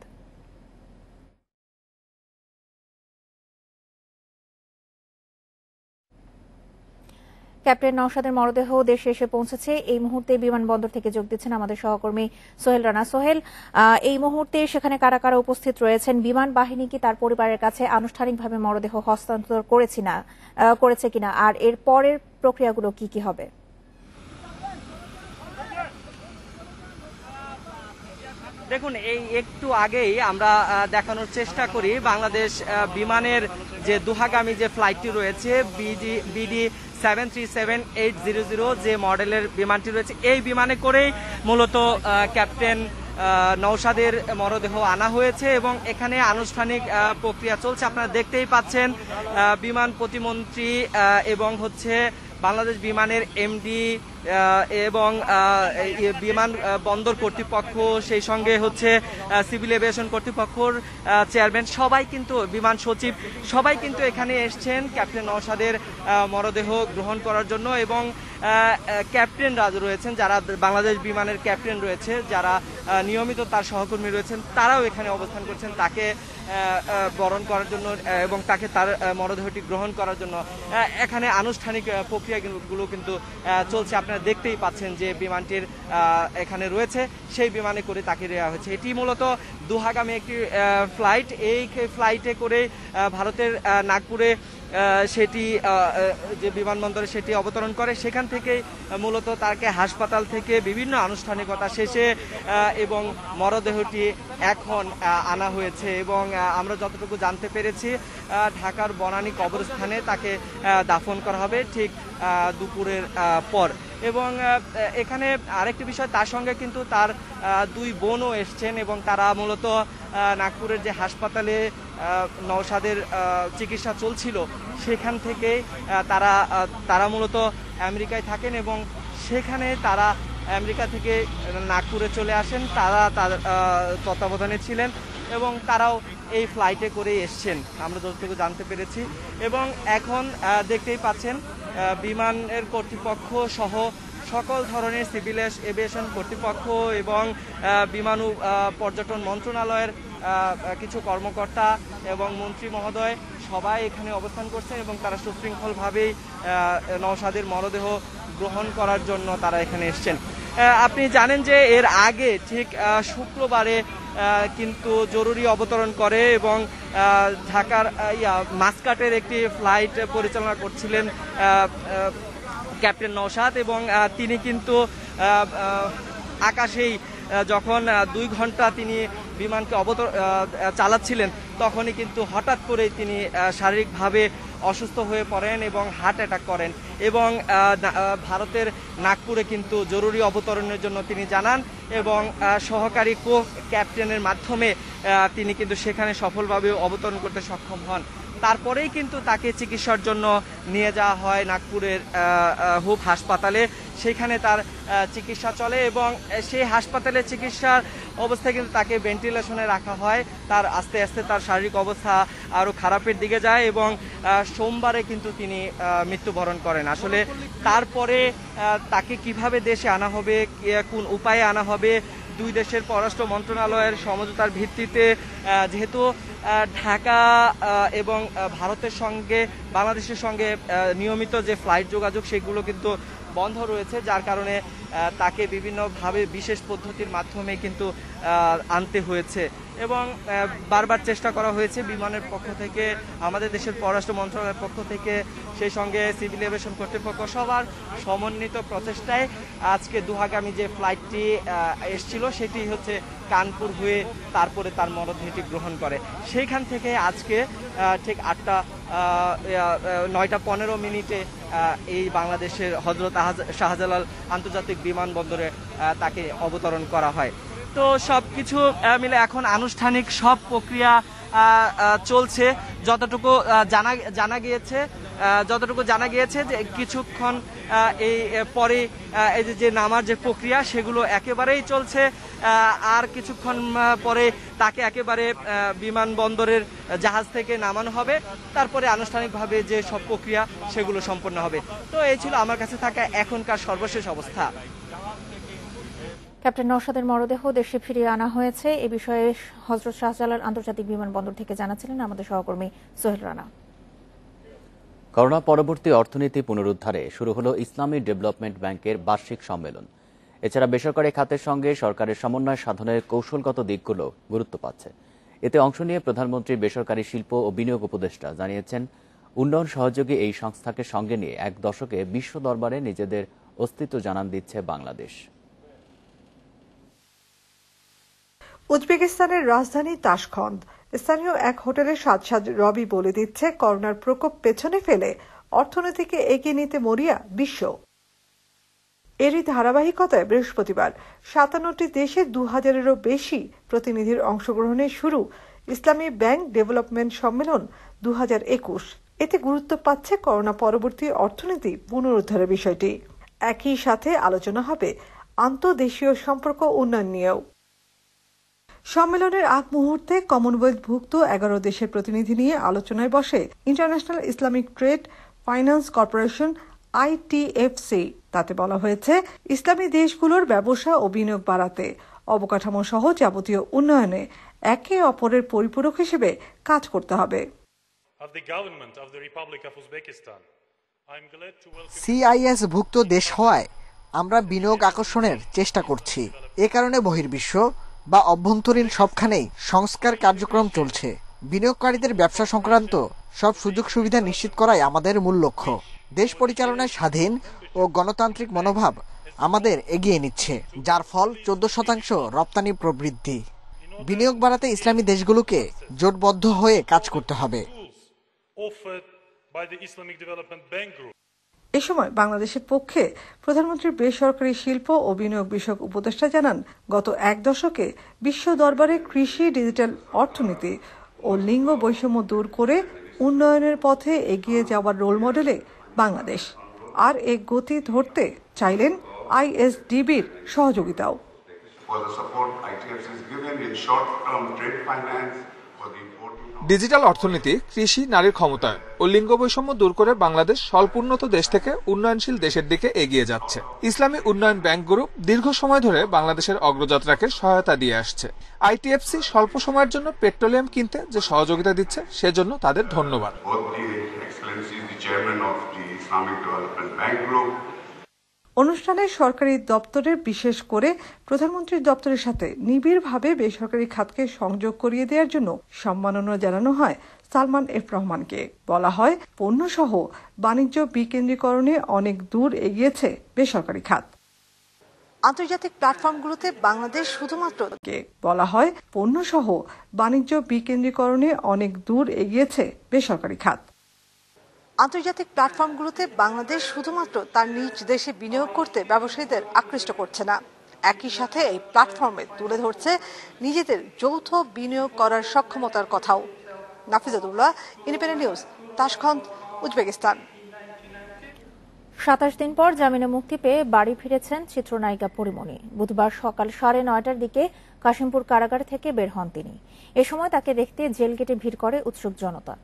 ক্যাপ্টেন নওশাদের মরদেহ দেশে এসে পৌঁছেছে। এই মুহূর্তে বিমানবন্দর থেকে যোগ দিচ্ছেন আমাদের সহকর্মী সোহেল রানা। সোহেল, এই মুহূর্তে সেখানে কারা কারা উপস্থিত রয়েছেন? বিমান বাহিনী কি তার পরিবারের কাছে আনুষ্ঠানিকভাবে মরদেহ হস্তান্তর করেছে কিনা, আর এর পরের প্রক্রিয়াগুলো কি কি হবে? দেখুন, এই একটু আগেই আমরা দেখানোর চেষ্টা করি বাংলাদেশ বিমানের যে দুহাগামী যে ফ্লাইটটি রয়েছে BD 737-800 যে মডেলের বিমানটি রয়েছে, এই বিমানে করেই মূলত ক্যাপ্টেন নওশাদের মরদেহ আনা হয়েছে এবং এখানে আনুষ্ঠানিক প্রক্রিয়া চলছে। আপনারা দেখতেই পাচ্ছেন বিমান প্রতিমন্ত্রী এবং বাংলাদেশ বিমানের MD এবং বিমান বন্দর কর্তৃপক্ষ, সেই সঙ্গে সিভিল এভিয়েশন কর্তৃপক্ষর চেয়ারম্যান, সবাই কিন্তু বিমান সচিব সবাই কিন্তু এখানে এসছেন ক্যাপ্টেন নওশাদের মরদেহ গ্রহণ করার জন্য। এবং ক্যাপ্টেনরা রয়েছেন, যারা বাংলাদেশ বিমানের ক্যাপ্টেন রয়েছে, যারা নিয়মিত তার সহকর্মী রয়েছেন, তারাও এখানে অবস্থান করছেন তাকে বরণ করার জন্য এবং তাকে তার মরদেহটি গ্রহণ করার জন্য। এখানে আনুষ্ঠানিক প্রক্রিয়াগুলো কিন্তু চলছে। আপনারা দেখতেই পাচ্ছেন যে বিমানটির এখানে রয়েছে, সেই বিমানে করে তাকে দেওয়া হয়েছে। এটি মূলত দুহাগামী একটি ফ্লাইট। এই ফ্লাইটে করে ভারতের নাগপুরে সেটি যে বিমানবন্দরে সেটি অবতরণ করে। সেখান থেকে মূলত তাকে হাসপাতাল থেকে বিভিন্ন আনুষ্ঠানিকতা শেষে এবং মরদেহটি এখন আনা হয়েছে এবং আমরা যতটুকু জানতে পেরেছি ঢাকার বনানী কবরস্থানে তাকে দাফন করা হবে ঠিক দুপুরের পর। এবং এখানে আরেকটি বিষয়, তার সঙ্গে কিন্তু তার 2 বোনও এসছেন এবং তারা মূলত নাগপুরের যে হাসপাতালে নওশাদের চিকিৎসা চলছিল সেখান থেকে তারা মূলত আমেরিকায় থাকেন এবং সেখানে তারা আমেরিকা থেকে নাগপুরে চলে আসেন। তারা তার তত্ত্বাবধানে ছিলেন এবং তারাও এই ফ্লাইটে করে এসছেন আমরা যতটুকু জানতে পেরেছি। এবং এখন দেখতেই পাচ্ছেন বিমানের কর্তৃপক্ষ সহ সকল ধরনের সিভিল এভিয়েশন কর্তৃপক্ষ এবং বিমান পর্যটন মন্ত্রণালয়ের কিছু কর্মকর্তা এবং মন্ত্রী মহোদয় সবাই এখানে অবস্থান করছেন এবং তারা সুশৃঙ্খলভাবেই নওশাদের মরদেহ গ্রহণ করার জন্য তারা এখানে এসছেন। আপনি জানেন যে এর আগে ঠিক শুক্রবারে কিন্তু জরুরি অবতরণ করে এবং ঢাকার মাস্কাটের একটি ফ্লাইট পরিচালনা করছিলেন ক্যাপ্টেন নওশাদ এবং তিনি কিন্তু আকাশেই যখন 2 ঘন্টা তিনি বিমানকে চালাচ্ছিলেন তখনই কিন্তু হঠাৎ করেই তিনি শারীরিকভাবে অসুস্থ হয়ে পড়েন এবং হার্ট অ্যাটাক করেন এবং ভারতের নাগপুরে কিন্তু জরুরি অবতরণের জন্য তিনি জানান এবং সহকারী ক্যাপ্টেনের মাধ্যমে তিনি কিন্তু সেখানে সফলভাবে অবতরণ করতে সক্ষম হন। তারপরেই কিন্তু তাকে চিকিৎসার জন্য নিয়ে যাওয়া হয় নাগপুরের হুপ হাসপাতালে। সেখানে তার চিকিৎসা চলে এবং সেই হাসপাতালে চিকিৎসার অবস্থায় কিন্তু তাকে ভেন্টিলেশনে রাখা হয়। তার আস্তে আস্তে তার শারীরিক অবস্থা আরও খারাপের দিকে যায় এবং সোমবারে কিন্তু তিনি মৃত্যুবরণ করেন। আসলে তারপরে তাকে কিভাবে দেশে আনা হবে, কোন উপায়ে আনা হবে, 2 দেশের পররাষ্ট্র মন্ত্রণালয়ের সমঝোতার ভিত্তিতে যেহেতু ঢাকা এবং ভারতের সঙ্গে বাংলাদেশের সঙ্গে নিয়মিত যে ফ্লাইট যোগাযোগ সেগুলো কিন্তু বন্ধ রয়েছে, যার কারণে তাকে বিভিন্নভাবে বিশেষ পদ্ধতির মাধ্যমে কিন্তু আনতে হয়েছে এবং বারবার চেষ্টা করা হয়েছে বিমানের পক্ষ থেকে, আমাদের দেশের পররাষ্ট্র মন্ত্রণালয়ের পক্ষ থেকে, সেই সঙ্গে সিভিল এভিয়েশন কর্তৃপক্ষ, সবার সমন্বিত প্রচেষ্টায় আজকে দুহাগামী যে ফ্লাইটটি এসছিল সেটি হচ্ছে কানপুর হয়ে তারপরে তার মরদেহটি গ্রহণ করে। সেইখান থেকে আজকে ঠিক 9:15 এই বাংলাদেশের হযরত শাহজালাল আন্তর্জাতিক বিমানবন্দরে তাকে অবতরণ করা হয়। তো সব কিছু মিলে এখন আনুষ্ঠানিক সব প্রক্রিয়া চলছে। যতটুকু জানা গিয়েছে যে কিছুক্ষণ এই পরে এই যে নামার যে প্রক্রিয়া সেগুলো একেবারেই চলছে, আর কিছুক্ষণ পরে তাকে একেবারে বিমানবন্দরের জাহাজ থেকে নামানো হবে, তারপরে আনুষ্ঠানিকভাবে যে সব প্রক্রিয়া সেগুলো সম্পন্ন হবে। তো এই ছিল আমার কাছে থাকা এখনকার সর্বশেষ অবস্থা। ক্যাপ্টেন নওশাদের মরদেহ দেশে ফিরিয়ে আনা হয়েছে, এ বিষয়ে হযরত শাহজালাল আন্তর্জাতিক বিমানবন্দর থেকে জানাচ্ছিলেন আমাদের সহকর্মী সোহেল রানা। করোনা পরবর্তী অর্থনীতি পুনরুদ্ধারে শুরু হলো ইসলামী ডেভেলপমেন্ট ব্যাংকের বার্ষিক সম্মেলন। এছাড়া বেসরকারি খাতের সঙ্গে সরকারের সমন্বয় সাধনের কৌশলগত দিকগুলো গুরুত্ব পাচ্ছে। এতে অংশ নিয়ে প্রধানমন্ত্রী বেসরকারি শিল্প ও বিনিয়োগ উপদেষ্টা জানিয়েছেন, উন্নয়ন সহযোগী এই সংস্থাকে সঙ্গে নিয়ে এক দশকে বিশ্ব দরবারে নিজেদের অস্তিত্ব জানান দিচ্ছে বাংলাদেশ। উজবেকিস্তানের রাজধানী তাশখন্দ স্থানীয় এক হোটেলের সাজ রবি বলে দিচ্ছে, করোনার প্রকোপ পেছনে ফেলে অর্থনীতিকে এগিয়ে নিতে মরিয়া বিশ্ব। এরই ধারাবাহিকতায় বৃহস্পতিবার 57টি দেশে 2000-এরও বেশি প্রতিনিধির অংশগ্রহণে শুরু ইসলামী ব্যাংক ডেভেলপমেন্ট সম্মেলন 2021। এতে গুরুত্ব পাচ্ছে করোনা পরবর্তী অর্থনীতি পুনরুদ্ধারের বিষয়টি। একই সাথে আলোচনা হবে আন্তঃদেশীয় সম্পর্ক উন্নয়ন নিয়েও। সম্মেলনের আগ মুহূর্তে কমনওয়েলথভুক্ত 11 দেশের প্রতিনিধি নিয়ে আলোচনায় বসে international Islamic trade finance corporation ITFC। তাতে বলা হয়েছে, ইসলামী দেশগুলোর ব্যবসা ও বিনিয়োগ বাড়াতে অবকাঠামো সহ যাবতীয় উন্নয়নে একে অপরের পরিপূরক হিসেবে কাজ করতে হবে। CIS ভুক্ত দেশ হওয়ায় আমরা বিনিয়োগ আকর্ষণের চেষ্টা করছি। এ কারণে বহির্বিশ্ব বা অভ্যন্তরীণ সবখানেই সংস্কার কার্যক্রম চলছে। বিনিয়োগকারীদের ব্যবসা সংক্রান্ত সব সুযোগ সুবিধা নিশ্চিত করাই আমাদের মূল লক্ষ্য। দেশ পরিচালনায় স্বাধীন ও গণতান্ত্রিক মনোভাব আমাদের এগিয়ে নিচ্ছে, যার ফল 14% রপ্তানি প্রবৃদ্ধি। বিনিয়োগ বাড়াতে ইসলামী দেশগুলোকে জোটবদ্ধ হয়ে কাজ করতে হবে। এ সময় বাংলাদেশের পক্ষে প্রধানমন্ত্রীর বেসরকারি শিল্প ও বিনিয়োগ বিষয়ক উপদেষ্টা জানান, গত এক দশকে বিশ্ব দরবারে কৃষি, ডিজিটাল অর্থনীতি ও লিঙ্গ বৈষম্য দূর করে উন্নয়নের পথে এগিয়ে যাওয়ার রোল মডেলে বাংলাদেশ। আর এই গতি ধরতে চাইলেন ISDBর সহযোগিতাও। ডিজিটাল অর্থনীতি, কৃষি, নারীর ক্ষমতায়ন ও লিঙ্গ বৈষম্য দূর করে বাংলাদেশ স্বল্পোন্নত দেশ থেকে উন্নয়নশীল দেশের দিকে এগিয়ে যাচ্ছে। ইসলামী উন্নয়ন ব্যাংক গ্রুপ দীর্ঘ সময় ধরে বাংলাদেশের অগ্রযাত্রাকে সহায়তা দিয়ে আসছে। ITFC স্বল্প সময়ের জন্য পেট্রোলিয়াম কিনতে যে সহযোগিতা দিচ্ছে, সেজন্য তাদের ধন্যবাদ। অনুষ্ঠানে সরকারি দপ্তরের, বিশেষ করে প্রধানমন্ত্রীর দপ্তরের সাথে নিবিড়ভাবে বেসরকারি খাতকে সংযোগ করিয়ে দেওয়ার জন্য সম্মাননা জানানো হয় সালমান এফ রহমানকে। বলা হয়, পণ্যসহ বাণিজ্য বিকেন্দ্রীকরণে অনেক দূর এগিয়েছে বেসরকারি খাত। আন্তর্জাতিক প্ল্যাটফর্মগুলোতে বাংলাদেশ শুধুমাত্র বলা হয়, পণ্যসহ বাণিজ্য বিকেন্দ্রীকরণে অনেক দূর এগিয়েছে বেসরকারি খাত। আন্তর্জাতিক প্ল্যাটফর্মগুলোতে বাংলাদেশ শুধুমাত্র তার নিজ দেশে বিনিয়োগ করতে ব্যবসায়ীদের আকৃষ্ট করছে না, একই সাথে এই প্ল্যাটফর্মে তুলে ধরছে নিজেদের যৌথ বিনিয়োগ করার সক্ষমতার কথাও। নাফিজাতুল্লাহ, ইন্ডিপেন্ডেন্ট নিউজ, তাশখন্দ, উজবেকিস্তান। 27 দিন পর জামিনে মুক্তি পেয়ে বাড়ি ফিরেছেন চিত্রনায়িকা পরিমণি। বুধবার সকাল 9:30টার দিকে কাশিমপুর কারাগার থেকে বের হন তিনি। এ সময় তাকে দেখতে জেল গেটে ভিড় করে উৎসুক জনতা।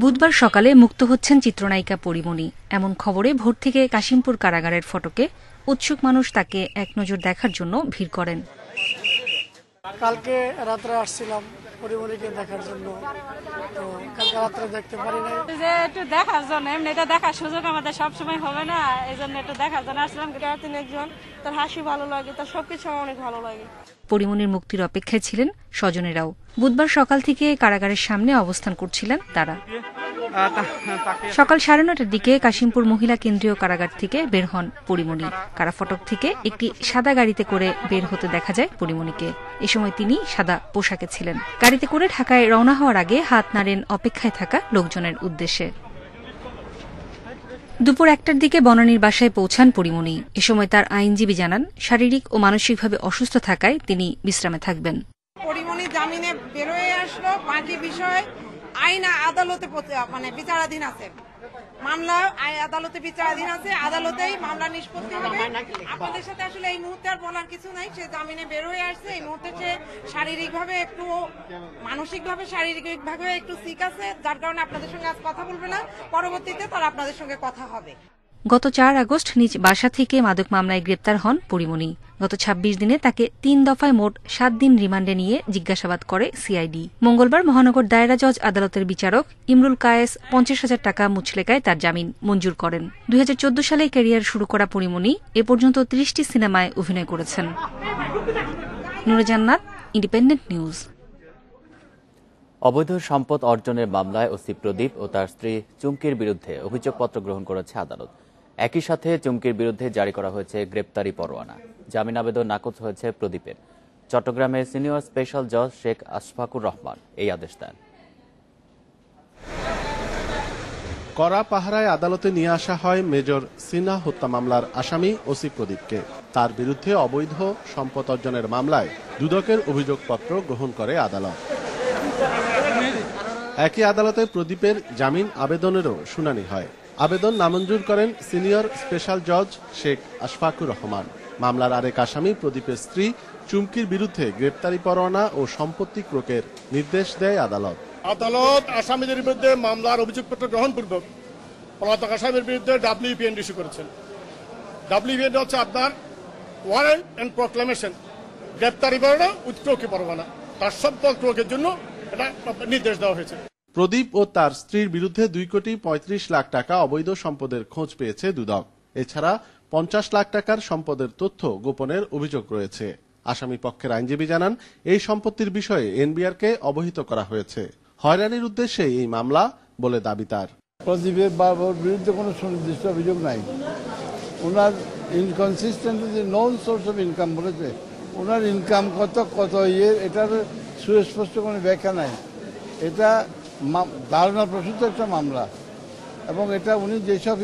বুধবার সকালে মুক্ত হচ্ছেন চিত্রনায়িকা পরিমণি, এমন খবরে ভোর থেকে কাশিমপুর কারাগারের ফটকে উৎসুক মানুষ তাকে এক নজর দেখার জন্য ভিড় করেন। কালকে রাত্রে আসছিলাম পরিমণিকে দেখার জন্য, তো কালকে রাত্রে দেখতে পারি নাই। যে একটু দেখার জন্য, এমনিতে দেখার সুযোগ আমাদের সবসময় হবে না, এই জন্য একটু দেখার জন্য আসলাম। তিনি একজন, তার হাসি ভালো লাগে, তার সবকিছু অনেক ভালো লাগে। পরিমণির মুক্তির অপেক্ষায় ছিলেন স্বজনেরাও। বুধবার সকাল থেকে কারাগারের সামনে অবস্থান করছিলেন তারা। সকাল 9:30টার দিকে কাশিমপুর মহিলা কেন্দ্রীয় কারাগার থেকে বের হন পরিমণি। কারাফটক থেকে একটি সাদা গাড়িতে করে বের হতে দেখা যায় পরিমণিকে। এ সময় তিনি সাদা পোশাকে ছিলেন। গাড়িতে করে ঢাকায় রওনা হওয়ার আগে হাত নাড়েন অপেক্ষায় থাকা লোকজনের উদ্দেশ্যে। দুপুর 1টার দিকে বনানীর বাসায় পৌঁছান পরিমণি। এ সময় তার আইনজীবী জানান, শারীরিক ও মানসিকভাবে অসুস্থ থাকায় তিনি বিশ্রামে থাকবেন। পরিমণি জামিনে বের হয়ে আসলো, বাকি বিষয় আইন আদালতে বিচারাধীন আছে। মামলা আদালতে বিচারাধীন আছে, আদালতেই মামলা নিষ্পত্তি হবে। আপনাদের সাথে আসলে এই মুহূর্তে আর বলার কিছু নাই। সে জামিনে বের হয়ে আসছে, এই মুহূর্তে সে শারীরিকভাবে একটু, মানসিকভাবে শারীরিকভাবে একটু ঠিক আছে, যার কারণে আপনাদের সঙ্গে আজ কথা বলবে না। পরবর্তীতে তার আপনাদের সঙ্গে কথা হবে। গত 4 আগস্ট নিজ বাসা থেকে মাদক মামলায় গ্রেপ্তার হন পরিমণি। গত 26 দিনে তাকে 3 দফায় মোট 7 দিন রিমান্ডে নিয়ে জিজ্ঞাসাবাদ করে সিআইডি। মঙ্গলবার মহানগর দায়রা জজ আদালতের বিচারক ইমরুল কায়েস 50,000 টাকা মুচলেকায় তার জামিন মঞ্জুর করেন। 2014 সালে ক্যারিয়ার শুরু করা পরিমণি এ পর্যন্ত 30টি সিনেমায় অভিনয় করেছেন। নুরে জান্নাত, ইন্ডিপেন্ডেন্ট নিউজ। অবৈধ সম্পদ অর্জনের মামলায় ওসি প্রদীপ ও তার স্ত্রী চুমকির বিরুদ্ধে অভিযোগপত্র গ্রহণ করেছে আদালত। একই সাথে চুমকির বিরুদ্ধে জারি করা হয়েছে গ্রেপ্তারি পরোয়ানা। জামিন আবেদন নাকচ হয়েছে প্রদীপের। চট্টগ্রামের সিনিয়র স্পেশাল জজ শেখ আশফাকুর রহমান এই আদেশ দেন। কড়া পাহারায় আদালতে নিয়ে আসা হয় মেজর সিনহা হত্যা মামলার আসামি ওসি প্রদীপকে। তার বিরুদ্ধে অবৈধ সম্পদ অর্জনের মামলায় দুদকের অভিযোগপত্র গ্রহণ করে আদালত। একই আদালতে প্রদীপের জামিন আবেদনেরও শুনানি হয়। আবেদন নামঞ্জুর করেন সিনিয়র স্পেশাল জজ শেখ আশফাকুর রহমান। মামলার আরেক আসামি প্রদীপের স্ত্রী চুমকির বিরুদ্ধে গ্রেপ্তারি পরোয়ানা ও সম্পত্তি ক্রোকের নির্দেশ দেয় আদালত। আদালত আসামিদের বিরুদ্ধে মামলার অভিযোগপত্র গ্রহণপূর্বক পলাতক আসামির বিরুদ্ধে WPN ইস্যু করেছেন। WPN হচ্ছে আপনার ওয়ারেন্ট এন্ড প্রক্লেমেশন, গ্রেপ্তারি পরোয়ানা উইথ ক্রোকি পরোয়ানা। তার সম্পদ ক্রোকের জন্য এটা নির্দেশ দেওয়া হয়েছে। প্রদীপ ও তার স্ত্রীর বিরুদ্ধে 2,35,00,000 টাকা অবৈধ সম্পদের খোঁজ পেয়েছে দুদক। এছাড়া 50 লাখ টাকার সম্পদের তথ্য গোপনের অভিযোগ রয়েছে। আসামি পক্ষের আইনজীবী জানান, এই সম্পত্তির বিষয়ে এনবিআরকে অবহিত করা হয়েছে। হয়রানির উদ্দেশ্যে এই মামলা বলে দাবি তার। প্রদীপের বাবুর বিরুদ্ধে কোনো সুনির্দিষ্ট অভিযোগ নাই। ওনার inconsistent non source of income বলেছে। ওনার ইনকাম কত এটার সুস্পষ্ট কোনো ব্যাখ্যা নাই। এটা ধারণা প্রসূত একটা মামলা এবং এটা উনি যেসব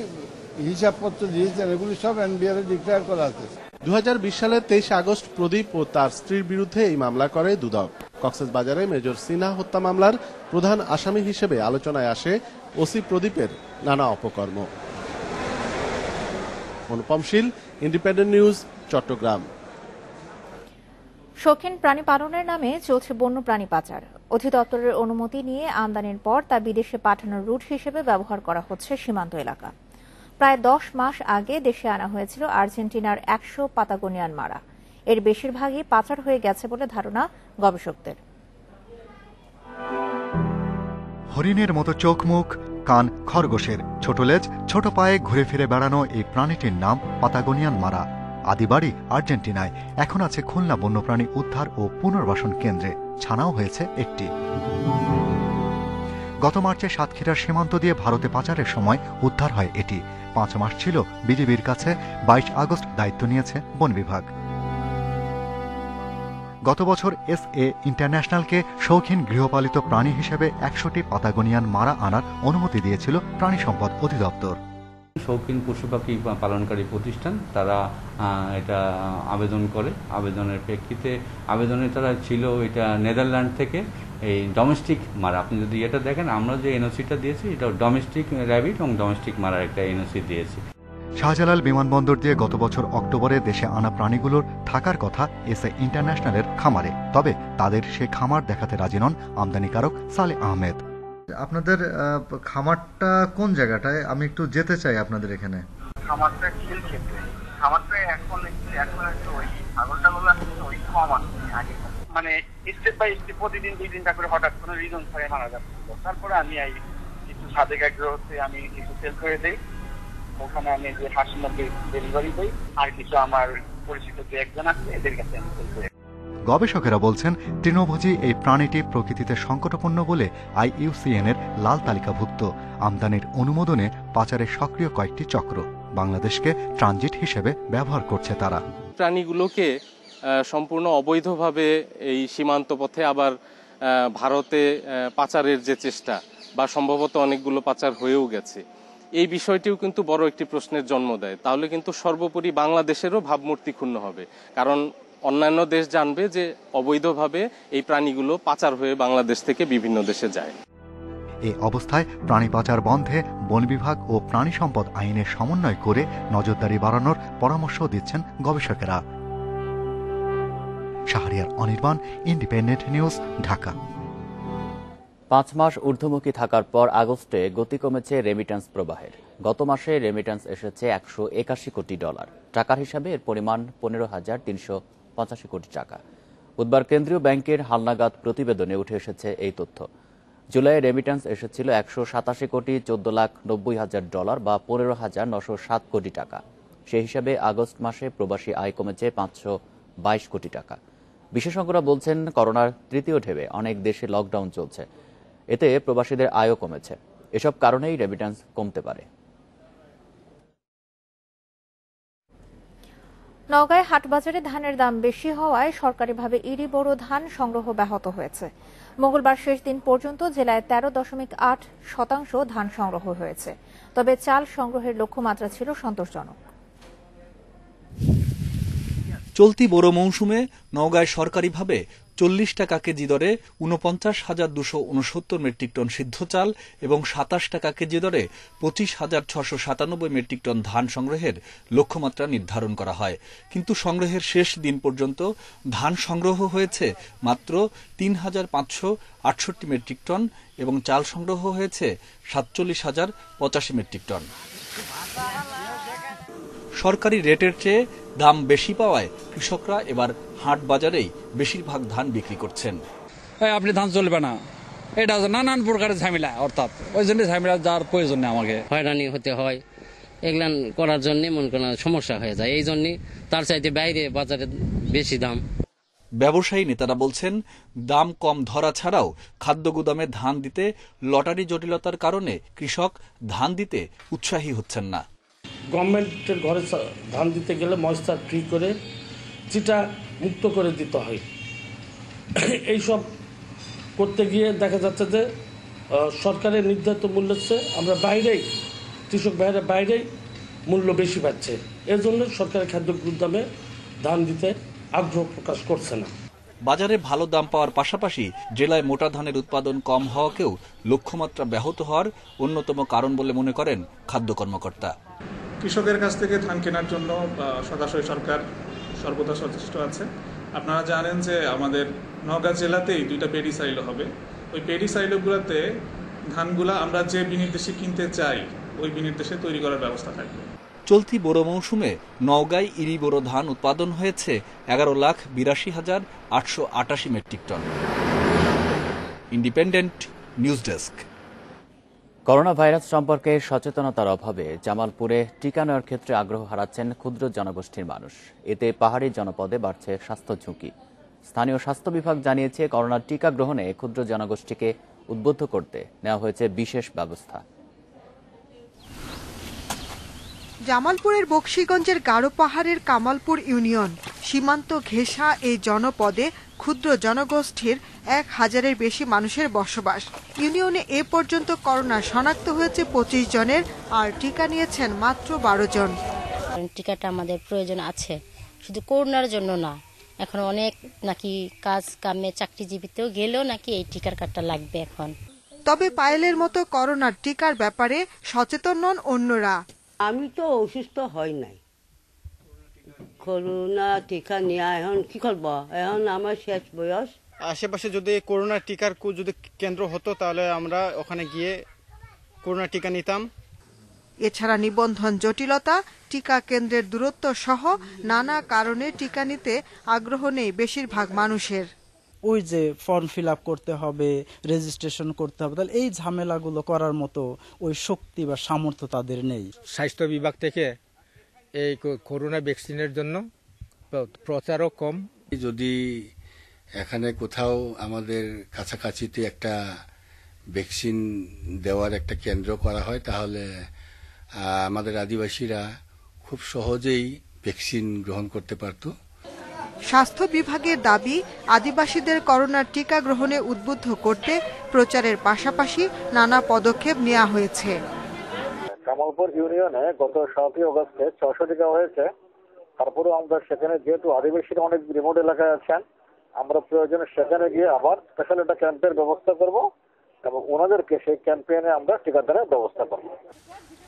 হিসাবপত্র দিয়েছেন এগুলি সব এনবিআর ডিক্লেয়ার করা আছে। 2020 সালের 23 আগস্ট প্রদীপ ও তার স্ত্রীর বিরুদ্ধে এই মামলা করে দুদক। কক্সবাজারে মেজর সিনহা হত্যা মামলার প্রধান আসামি হিসেবে আলোচনায় আসে ওসি প্রদীপের নানা অপকর্ম। অনুপম শীল, ইন্ডিপেন্ডেন্ট নিউজ, চট্টগ্রাম। শৌখিন প্রাণী পালনের নামে চলছে বন্য প্রাণী পাচার। অধিদপ্তরের অনুমতি নিয়ে আমদানির পর তা বিদেশে পাঠানোর রুট হিসেবে ব্যবহার করা হচ্ছে সীমান্ত এলাকা। প্রায় 10 মাস আগে দেশে আনা হয়েছিল আর্জেন্টিনার 100 পাতাগোনিয়ান মারা। এর বেশিরভাগই পাচার হয়ে গেছে বলে ধারণা গবেষকদের। হরিণের মতো চোখ মুখ, কান খরগোশের, ছোট লেজ, ছোট পায়ে ঘুরে ফিরে বেড়ানো এই প্রাণীটির নাম পাতাগোনিয়ান মারা। আদিবাড়ি আর্জেন্টিনায়, এখন আছে খুলনা বন্যপ্রাণী উদ্ধার ও পুনর্বাসন কেন্দ্রে। ছানাও হয়েছে একটি। গত মার্চে সাতক্ষীরার সীমান্ত দিয়ে ভারতে পাচারের সময় উদ্ধার হয় এটি। 5 মাস ছিল বিজিবির কাছে। 22 আগস্ট দায়িত্ব নিয়েছে বন বিভাগ। গত বছর SA ইন্টারন্যাশনালকে শৌখিন গৃহপালিত প্রাণী হিসেবে 100টি পাতাগোনিয়ান মারা আনার অনুমতি দিয়েছিল প্রাণী সম্পদ অধিদপ্তর। শৌখিন পশু পাখি পালনকারী প্রতিষ্ঠান তারা এটা আবেদন করে। আবেদনের প্রেক্ষিতে আবেদনে তারা ছিল এটা নেদারল্যান্ড থেকে এই ডোমেস্টিক মারা। আপনি যদি এটা দেখেন, আমরা যে এনওসিটা দিয়েছি এটা ডোমেস্টিক র্যাবিট এবং ডোমেস্টিক মারার একটা এনওসি দিয়েছি। শাহজালাল বিমানবন্দর দিয়ে গত বছর অক্টোবরে দেশে আনা প্রাণীগুলোর থাকার কথা SA ইন্টারন্যাশনালের খামারে। তবে তাদের সে খামার দেখাতে রাজি নন আমদানিকারক সালে আহমেদ। আপনাদের খামারটা কোন জায়গাটায়? আমি একটু যেতে চাই আপনাদের এখানে। খামারটা খিলক্ষেত্রে। খামারটা এখন একটু ওই ছাগলটা ওই কম আছে আগে। মানে স্টেপ বাই স্টেপ প্রতিদিন 2 দিনটা করে হঠাৎ কোনো রিজন ছাড়াই মারা যাচ্ছিল। তারপরে আমি কিছু সাদেক এগ্রোতে আমি কিছু সেল করে দেই, ওখানে আমি যে হাসপাতালে ডেলিভারি দিই, আর কিছু আমার পরিচিত যে একজন আছে এদের কাছে আমি সেল করি। গবেষকেরা বলছেন তৃণভোজী এই প্রাণীটি প্রকৃতিতে সংকটপূর্ণ বলে IUCN এর লাল তালিকাভুক্ত। আমদানির অনুমোদনে পাচারের সক্রিয় কয়েকটি চক্র বাংলাদেশকে ট্রানজিট হিসেবে ব্যবহার করছে তারা। প্রাণীগুলোকে সম্পূর্ণ অবৈধভাবে এই সীমান্ত পথে আবার ভারতে পাচারের যে চেষ্টা, বা সম্ভবত অনেকগুলো পাচার হয়েও গেছে, এই বিষয়টিও কিন্তু বড় একটি প্রশ্নের জন্ম দেয়। তাহলে কিন্তু সর্বোপরি বাংলাদেশেরও ভাবমূর্তি ক্ষুণ্ণ হবে, কারণ অন্যান্য দেশ জানবে যে অবৈধভাবে এই প্রাণীগুলো পাচার হয়ে বাংলাদেশ থেকে বিভিন্ন দেশে যায়। এই অবস্থায় প্রাণী পাচার বন্ধে বন বিভাগ ও প্রাণী সম্পদ আইনের সমন্বয় করে নজরদারি বাড়ানোর পরামর্শ দিচ্ছেন গবেষকেরা। Shahriar Anirban, independent news, Dhaka. 5 মাস ঊর্ধ্বমুখী থাকার পর আগস্টে গতি কমেছে রেমিট্যান্স প্রবাহের। গত মাসে রেমিট্যান্স এসেছে $181 কোটি। টাকার হিসাবে এর পরিমাণ 15,385 কোটি টাকা। বুধবার কেন্দ্রীয় ব্যাংকের হালনাগাদ প্রতিবেদনে উঠে এসেছে এই তথ্য। জুলাইয়ে রেমিট্যান্স এসেছিল $187 কোটি $14,000 বা 15,907 কোটি টাকা। সেই হিসাবে আগস্ট মাসে প্রবাসী আয় কমেছে $522 কোটি টাকা। বিশেষজ্ঞরা বলছেন, করোনার তৃতীয় ঢেউয়ে অনেক দেশে লকডাউন চলছে, এতে প্রবাসীদের আয়ও কমেছে। এসব কারণেই রেমিট্যান্স কমতে পারে। নওগাঁয় হাটবাজারে ধানের দাম বেশি হওয়ায় সরকারিভাবে ইরি বোরো ধান সংগ্রহ ব্যাহত হয়েছে। মঙ্গলবার শেষ দিন পর্যন্ত জেলায় 13.8% ধান সংগ্রহ হয়েছে। তবে চাল সংগ্রহের লক্ষ্যমাত্রা ছিল সন্তোষজনক। চলতি বোরো মৌসুমে নওগাঁয় সরকারিভাবে 40 টাকা কেজি দরে 49,269 মেট্রিক টন সিদ্ধ চাল এবং 27 টাকা কেজি দরে 25,697 মেট্রিক টন ধান সংগ্রহের লক্ষ্যমাত্রা নির্ধারণ করা হয়। কিন্তু সংগ্রহের শেষ দিন পর্যন্ত ধান সংগ্রহ হয়েছে মাত্র 3,568 মেট্রিক টন এবং চাল সংগ্রহ হয়েছে 47,085 মেট্রিক টন। সরকারি রেটের চেয়ে দাম বেশি পাওয়ায় কৃষকরা এবার হাট বাজারেই বেশিরভাগ ধান বিক্রি করছেন। আপনি ধান চলবে না, এটা নানান প্রকারের ঝামেলা, অর্থাৎ ওই জন্য ঝামেলা যার প্রয়োজন নেই, আমাকে হয়রানি হতে হয়, এগুলান করার জন্য মনে করেন সমস্যা হয়ে যায়। এই জন্য তার চাইতে বাইরে বাজারে বেশি দাম। ব্যবসায়ী নেতারা বলছেন, দাম কম ধরা ছাড়াও খাদ্য গুদামে ধান দিতে লটারি জটিলতার কারণে কৃষক ধান দিতে উৎসাহী হচ্ছেন না। গভর্নমেন্টের ঘরে ধান দিতে গেলে ময়েশ্চার ফ্রি করে চিটা মুক্ত করে দিতে হয়। এইসব করতে গিয়ে দেখা যাচ্ছে যে সরকারের নির্ধারিত মূল্যের চেয়ে আমরা বাইরেই কৃষক ভাইয়েরা বাইরেই মূল্য বেশি পাচ্ছে। এর জন্য সরকারের খাদ্য গুদামে ধান দিতে আগ্রহ প্রকাশ করছে না। বাজারে ভালো দাম পাওয়ার পাশাপাশি জেলায় মোটা ধানের উৎপাদন কম হওয়াকেও লক্ষ্যমাত্রা ব্যাহত হওয়ার অন্যতম কারণ বলে মনে করেন খাদ্য কর্মকর্তা। কৃষকের কাছ থেকে ধান কেনার জন্য সরাসরি সরকার সর্বদা সচেষ্ট আছে। আপনারা জানেন যে আমাদের নওগাঁ জেলাতেই 2টা পেডি সাইলো হবে। ওই পেডি সাইলোগুলোতে ধানগুলা আমরা যে বিনির্দেশে কিনতে চাই ওই বিনির্দেশে তৈরি করার ব্যবস্থা থাকবে। চলতি বোরো মৌসুমে নওগাঁয় ইরি বোরো ধান উৎপাদন হয়েছে 11,82,888 metric ton. Independent news desk. Corona virus সম্পর্কে সচেতনতার অভাবে জামালপুরে টিকা নেওয়ার ক্ষেত্রে আগ্রহ হারাচ্ছেন ক্ষুদ্র জনগোষ্ঠীর মানুষ। এতে পাহাড়ি জনপদে বাড়ছে স্বাস্থ্য ঝুঁকি। স্থানীয় স্বাস্থ্য বিভাগ জানিয়েছে, করোনার টিকা গ্রহণে ক্ষুদ্র জনগোষ্ঠীকে উদ্বুদ্ধ করতে নেওয়া হয়েছে বিশেষ ব্যবস্থা। জামালপুরের বকশীগঞ্জের গারো পাহাড়ের কামালপুর ইউনিয়ন সীমান্ত ঘেঁষা এই জনপদে ক্ষুদ্র জনগোষ্ঠীর 1,000-এর বেশি মানুষের বসবাস। ইউনিয়নে এ পর্যন্ত করোনা শনাক্ত হয়েছে 25 জনের, আর টিকা নিয়েছেন মাত্র 12 জন। টিকাটা আমাদের প্রয়োজন আছে, শুধু করোনার জন্য না, এখন অনেক নাকি কাজ কামে চাকরিজীবীতেও গেলেও নাকি এই টিকার কার্ডটা লাগবে এখন। তবে পায়েলের মতো করোনার টিকার ব্যাপারে সচেতন নন অন্যরা। আমি তো অসুস্থ হই নাই, করোনা টিকা নিয়ে এখন কি করব, এখন আমার শেষ বয়স। আশেপাশে যদি করোনা টিকার যদি কেন্দ্র হতো তাহলে আমরা ওখানে গিয়ে করোনা টিকা নিতাম। এছাড়া নিবন্ধন জটিলতা, টিকা কেন্দ্রের দূরত্ব সহ নানা কারণে টিকা নিতে আগ্রহ নেই বেশিরভাগ মানুষের। ওই যে ফর্ম ফিল আপ করতে হবে, রেজিস্ট্রেশন করতে হবে, তাহলে এই ঝামেলাগুলো করার মতো ওই শক্তি বা সামর্থ্য তাদের নেই। স্বাস্থ্য বিভাগ থেকে এই করোনা ভ্যাকসিনের জন্য প্রচারও কম। যদি এখানে কোথাও আমাদের কাছাকাছিতে একটা ভ্যাকসিন দেওয়ার একটা কেন্দ্র করা হয়, তাহলে আমাদের আদিবাসীরা খুব সহজেই ভ্যাকসিন গ্রহণ করতে পারত। স্বাস্থ্য বিভাগের দাবি, আদিবাসীদের করোনার টিকা গ্রহণে উদ্বুদ্ধ করতে প্রচারের পাশাপাশি নানা পদক্ষেপ নেওয়া হয়েছে। কামালপুর ইউনিয়নে গত 7 আগস্টে 600 টিকা হয়েছে। তারপরেও আমরা সেখানে, যেহেতু আদিবাসীরা অনেক রিমোট এলাকায় আছেন, আমরা প্রয়োজনে সেখানে গিয়ে আবার স্পেশাল একটা ক্যাম্পের ব্যবস্থা করব এবং ওনাদেরকে সেই ক্যাম্পেইনে আমরা টিকাদানের ব্যবস্থা করব।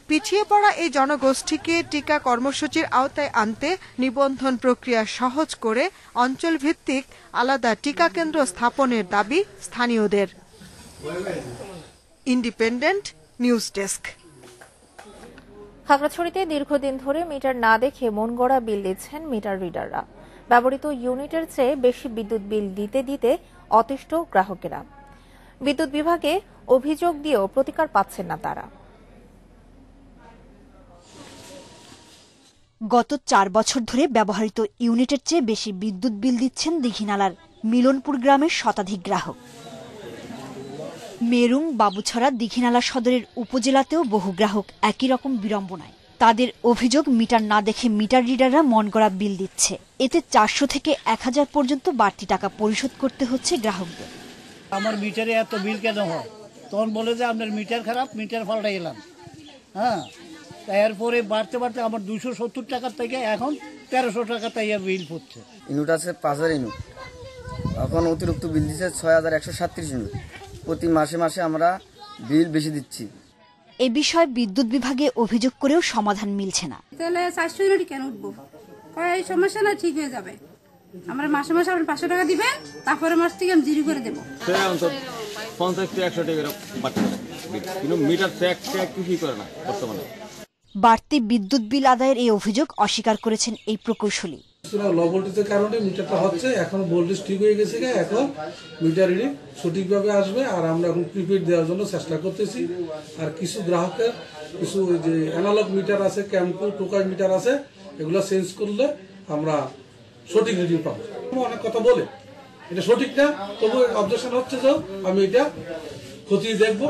পিছিয়ে পড়া এই জনগোষ্ঠীকে টিকা কর্মসূচির আওতায় আনতে নিবন্ধন প্রক্রিয়া সহজ করে অঞ্চল ভিত্তিক আলাদা টিকা কেন্দ্র স্থাপনের দাবি স্থানীয়দের। Independent news desk. খাগড়াছড়িতে দীর্ঘদিন ধরে মিটার না দেখে মন গড়া বিল দিচ্ছেন মিটার রিডাররা। ব্যবহৃত ইউনিটের চেয়ে বেশি বিদ্যুৎ বিল দিতে দিতে অতিষ্ঠ গ্রাহকেরা। বিদ্যুৎ বিভাগে অভিযোগ দিয়েও প্রতিকার পাচ্ছেন না তারা। গত 4 বছর ধরে ব্যবহৃত ইউনিটের চেয়ে বেশি বিদ্যুৎ বিল দিচ্ছেন দীঘিনালার মিলনপুর গ্রামের শতাধিক গ্রাহক। মেরুং, বাবুছড়া, দীঘিনালা সদরের উপজেলাতেও বহু গ্রাহক একই রকম বিড়ম্বনায়। তাদের অভিযোগ, মিটার না দেখে মিটার রিডাররা মন গড়া বিল দিচ্ছে। এতে 400 থেকে 1000 পর্যন্ত বাড়তি টাকা পরিশোধ করতে হচ্ছে গ্রাহকদের। আমার মিটারে এত বিল কেন হয়? তখন বলে যে আপনার মিটার খারাপ, মিটার পাল্টাই গেলাম। হ্যাঁ, এরপরে বাড়তে বাড়তে আমার 270 টাকার থেকে এখন 1300 টাকা তাই বিল পড়ছে। ইউনিট আছে 5000 ইউনিট, এখন অতিরিক্ত বিল দিচ্ছে 6137 ইউনিট। প্রতি মাসে মাসে আমরা বিল বেশি দিচ্ছি। এ বিষয়ে বিদ্যুৎ বিভাগে অভিযোগ করেও সমাধান মিলছে না। তাহলে 400 ইউনিট কেন উঠবো? এই সমস্যা না, ঠিক হয়ে যাবে। আমরা মাসে মাসে আপনি 500 টাকা দিবেন, তারপরে মাস থেকে আমি জিরো করে দেবো। 50 থেকে 100 টাকা বাড়তে পারে, কিন্তু মিটার চেক কিছুই করে না বর্তমানে। বাড়তি বিদ্যুৎ বিল আদায়ের এই অভিযোগ অস্বীকার করেছেন এই প্রকৌশলী। লো ভোল্টেজের কারণে মিটারটা হচ্ছে, এখন ভোল্টেজ ঠিক হয়ে গেছে, এখন মিটার রিডিং সঠিকভাবে আসবে। আর আমরা এখন প্রিপেড দেওয়ার জন্য চেষ্টা করতেছি। আর কিছু গ্রাহকের কিছু যে অ্যানালগ মিটার আছে, ক্যাম্পু টোকাই মিটার আছে, এগুলো চেঞ্জ করলে আমরা সঠিক রিডিং পাবো। অনেক কথা বলে এটা সঠিক না, তবু অবজেকশন হচ্ছে যে আমি এটা খতিয়ে দেখবো।